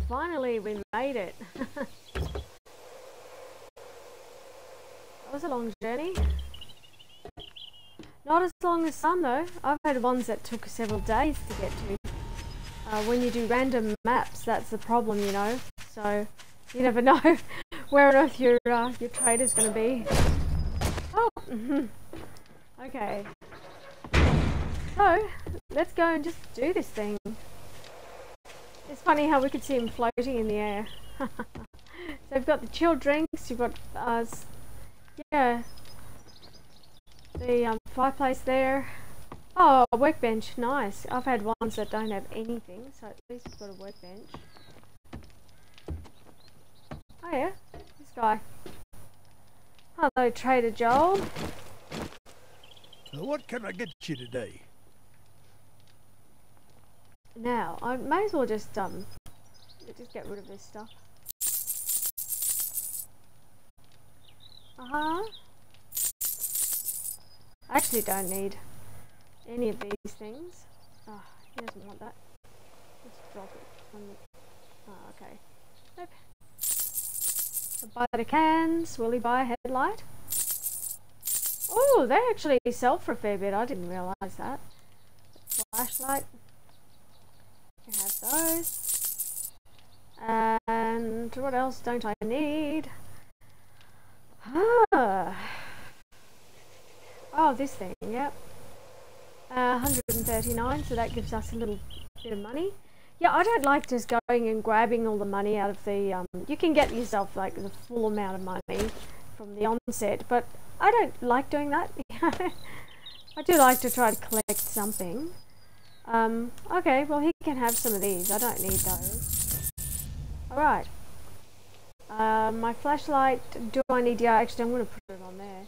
Finally we made it. That was a long journey. Not as long as some though. I've had ones that took several days to get to. When you do random maps, that's the problem, you know. So you never know where on earth your trader's going to be. Oh, okay. So let's go and just do this thing. It's funny how we could see him floating in the air. So we've got the chilled drinks. You've got yeah, the fireplace there. Oh, a workbench, nice. I've had ones that don't have anything, so at least we've got a workbench. Oh yeah, this guy. Hello, Trader Joel. What can I get you today? Now, I may as well just get rid of this stuff. I actually don't need any of these things. Oh, he doesn't want that. Let's drop it on the... Oh, okay. Nope. I'll buy the cans. Will he buy a headlight? Oh, they actually sell for a fair bit. I didn't realise that. Flashlight. You can have those. And what else don't I need? Oh, this thing, yep. 139, so that gives us a little bit of money. Yeah, I don't like just going and grabbing all the money out of the... you can get yourself like the full amount of money from the onset, but I don't like doing that. I do like to try to collect something. Okay, well he can have some of these. I don't need those. Alright. My flashlight, do I need... Yeah, actually I'm going to put it on there.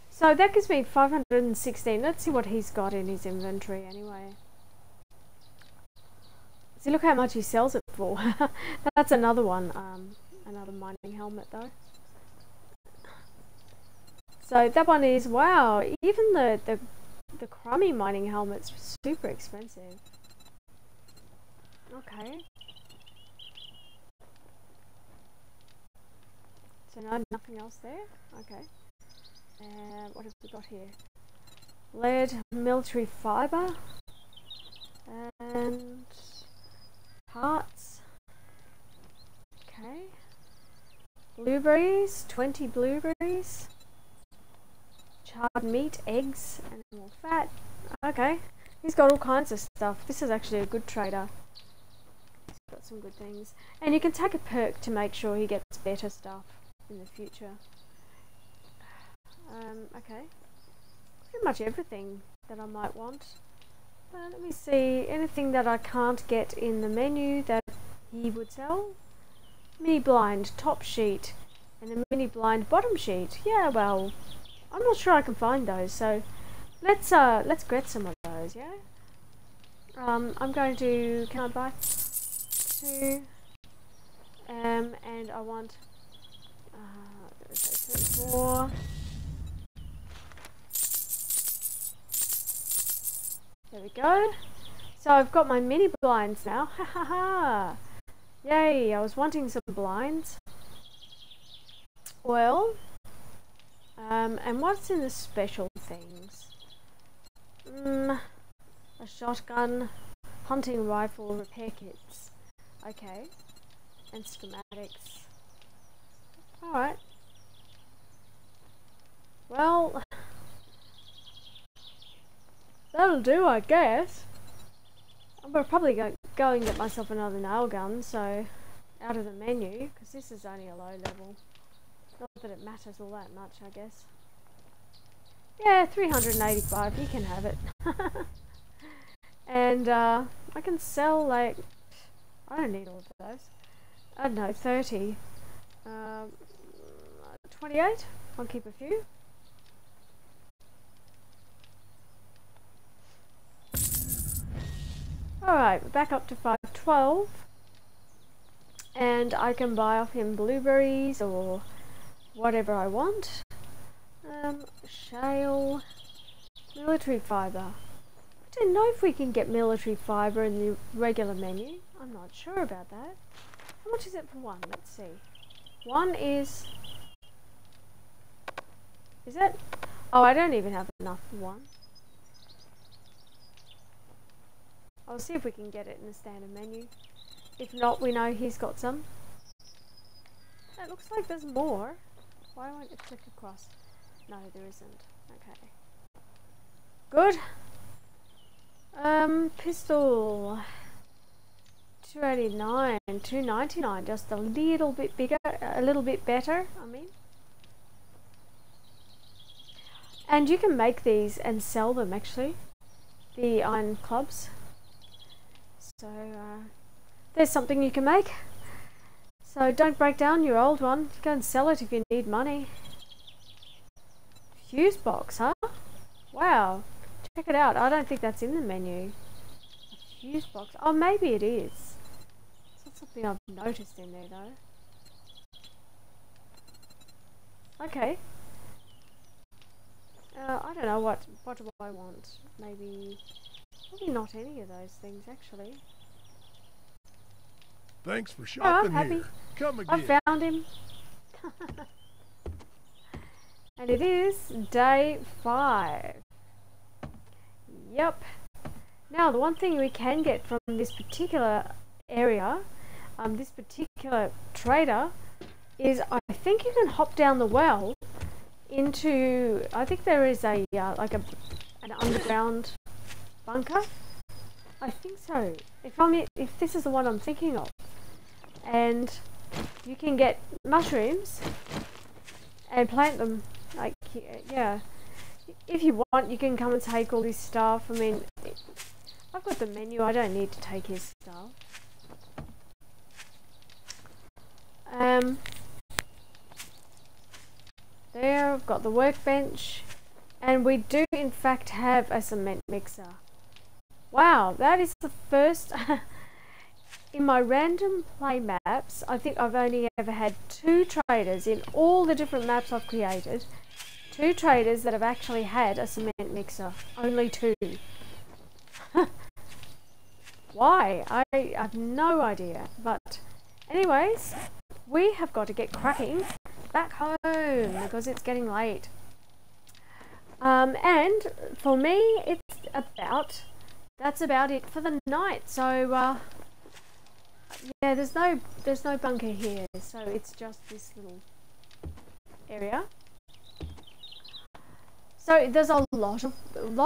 So that gives me 516. Let's see what he's got in his inventory anyway. See, look how much he sells it for. That's another one. Another mining helmet though. So that one is, wow, even the crummy mining helmet's super expensive. Okay. So no, nothing else there? Okay. What have we got here? Lead, military fibre, and parts. Okay. Blueberries, 20 blueberries. Charred meat, eggs, animal fat. Okay. He's got all kinds of stuff. This is actually a good trader. He's got some good things. And you can take a perk to make sure he gets better stuff in the future. Okay, pretty much everything that I might want. Let me see, anything that I can't get in the menu that he would sell? Mini blind top sheet and a mini blind bottom sheet. Yeah, well, I'm not sure I can find those, so let's get some of those. Yeah. I'm going to... Can I buy 2? And I want 3, 4. There we go. So I've got my mini blinds now. Ha ha ha! Yay! I was wanting some blinds. oil. And what's in the special things? A shotgun, hunting rifle, repair kits. Okay. And schematics. Alright. Well, that'll do, I guess. I'm probably go and get myself another nail gun, so out of the menu, because this is only a low level. Not that it matters all that much, I guess. Yeah, 385, you can have it. And I can sell, like, I don't need all of those. I don't know, 30. 28, I'll keep a few. Alright, we're back up to 512. And I can buy off him blueberries or whatever I want. Shale, military fibre. I don't know if we can get military fibre in the regular menu. I'm not sure about that. How much is it for one? Let's see. One is it? Oh, I don't even have enough for one. I'll see if we can get it in the standard menu. If not, we know he's got some. It looks like there's more. Why won't it click across? No, there isn't. Okay. Good. Pistol. 289, 299, just a little bit bigger, a little bit better, I mean. And you can make these and sell them, actually. The iron clubs. So, there's something you can make. So don't break down your old one. Go and sell it if you need money. Fuse box, huh? Wow. Check it out. I don't think that's in the menu. A fuse box. Oh, maybe it is. It's not something I've noticed in there, though. Okay. I don't know what do I want. Maybe not any of those things, actually. Thanks for shopping here. Come again. I found him. And it is day 5. Yep. Now, the one thing we can get from this particular area, this particular trader, is I think you can hop down the well into, I think there is a like an underground bunker. I think so. If this is the one I'm thinking of, and you can get mushrooms and plant them. Like, yeah, if you want, you can come and take all this stuff. I mean, I've got the menu. I don't need to take his stuff. There, I've got the workbench, and we do in fact have a cement mixer. Wow, that is the first. In my random play maps, I think I've only ever had 2 traders in all the different maps I've created. 2 traders that have actually had a cement mixer. Only 2. Why? I have no idea. But anyways, we have got to get cracking back home because it's getting late. And for me, that's about it for the night. So yeah, there's no bunker here, so it's just this little area. So there's a lot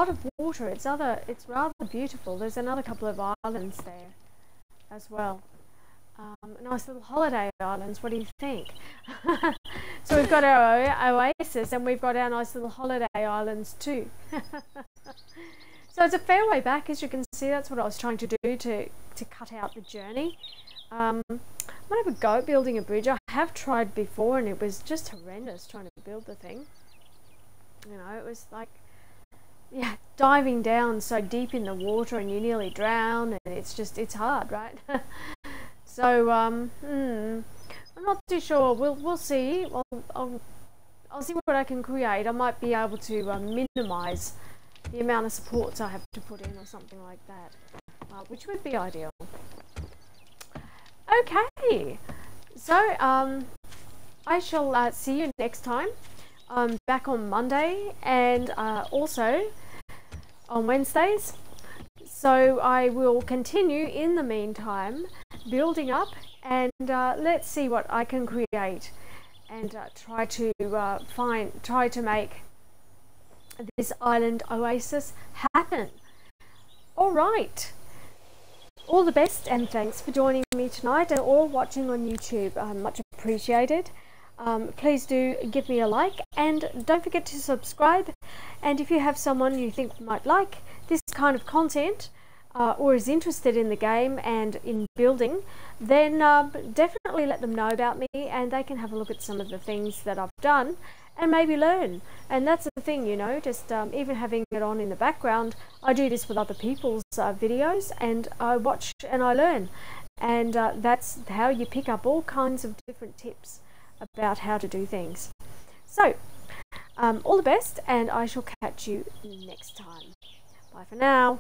of water. It's rather beautiful. There's another couple of islands there as well. Nice little holiday islands. What do you think? So we've got our Oasis, and we've got our nice little holiday islands too. So it's a fair way back, as you can see. That's what I was trying to do to cut out the journey. I might have a go at building a bridge. I have tried before, and it was just horrendous trying to build the thing. You know, it was like, yeah, diving down so deep in the water and you nearly drown, and it's hard, right? So I'm not too sure. We'll see. I'll see what I can create. I might be able to minimise the amount of supports I have to put in or something like that, which would be ideal. Okay, so I shall see you next time. I'm back on Monday and also on Wednesdays. So I will continue in the meantime building up, and let's see what I can create, and try to make this island oasis happen. All right. All the best, and thanks for joining me tonight, and all watching on YouTube. Much appreciated. Please do give me a like, and don't forget to subscribe. And if you have someone you think might like this kind of content, or is interested in the game and in building, then definitely let them know about me, and they can have a look at some of the things that I've done and maybe learn. And that's the thing, you know, just even having it on in the background, I do this with other people's videos, and I watch and I learn, and that's how you pick up all kinds of different tips about how to do things. So all the best, and I shall catch you next time. Bye for now.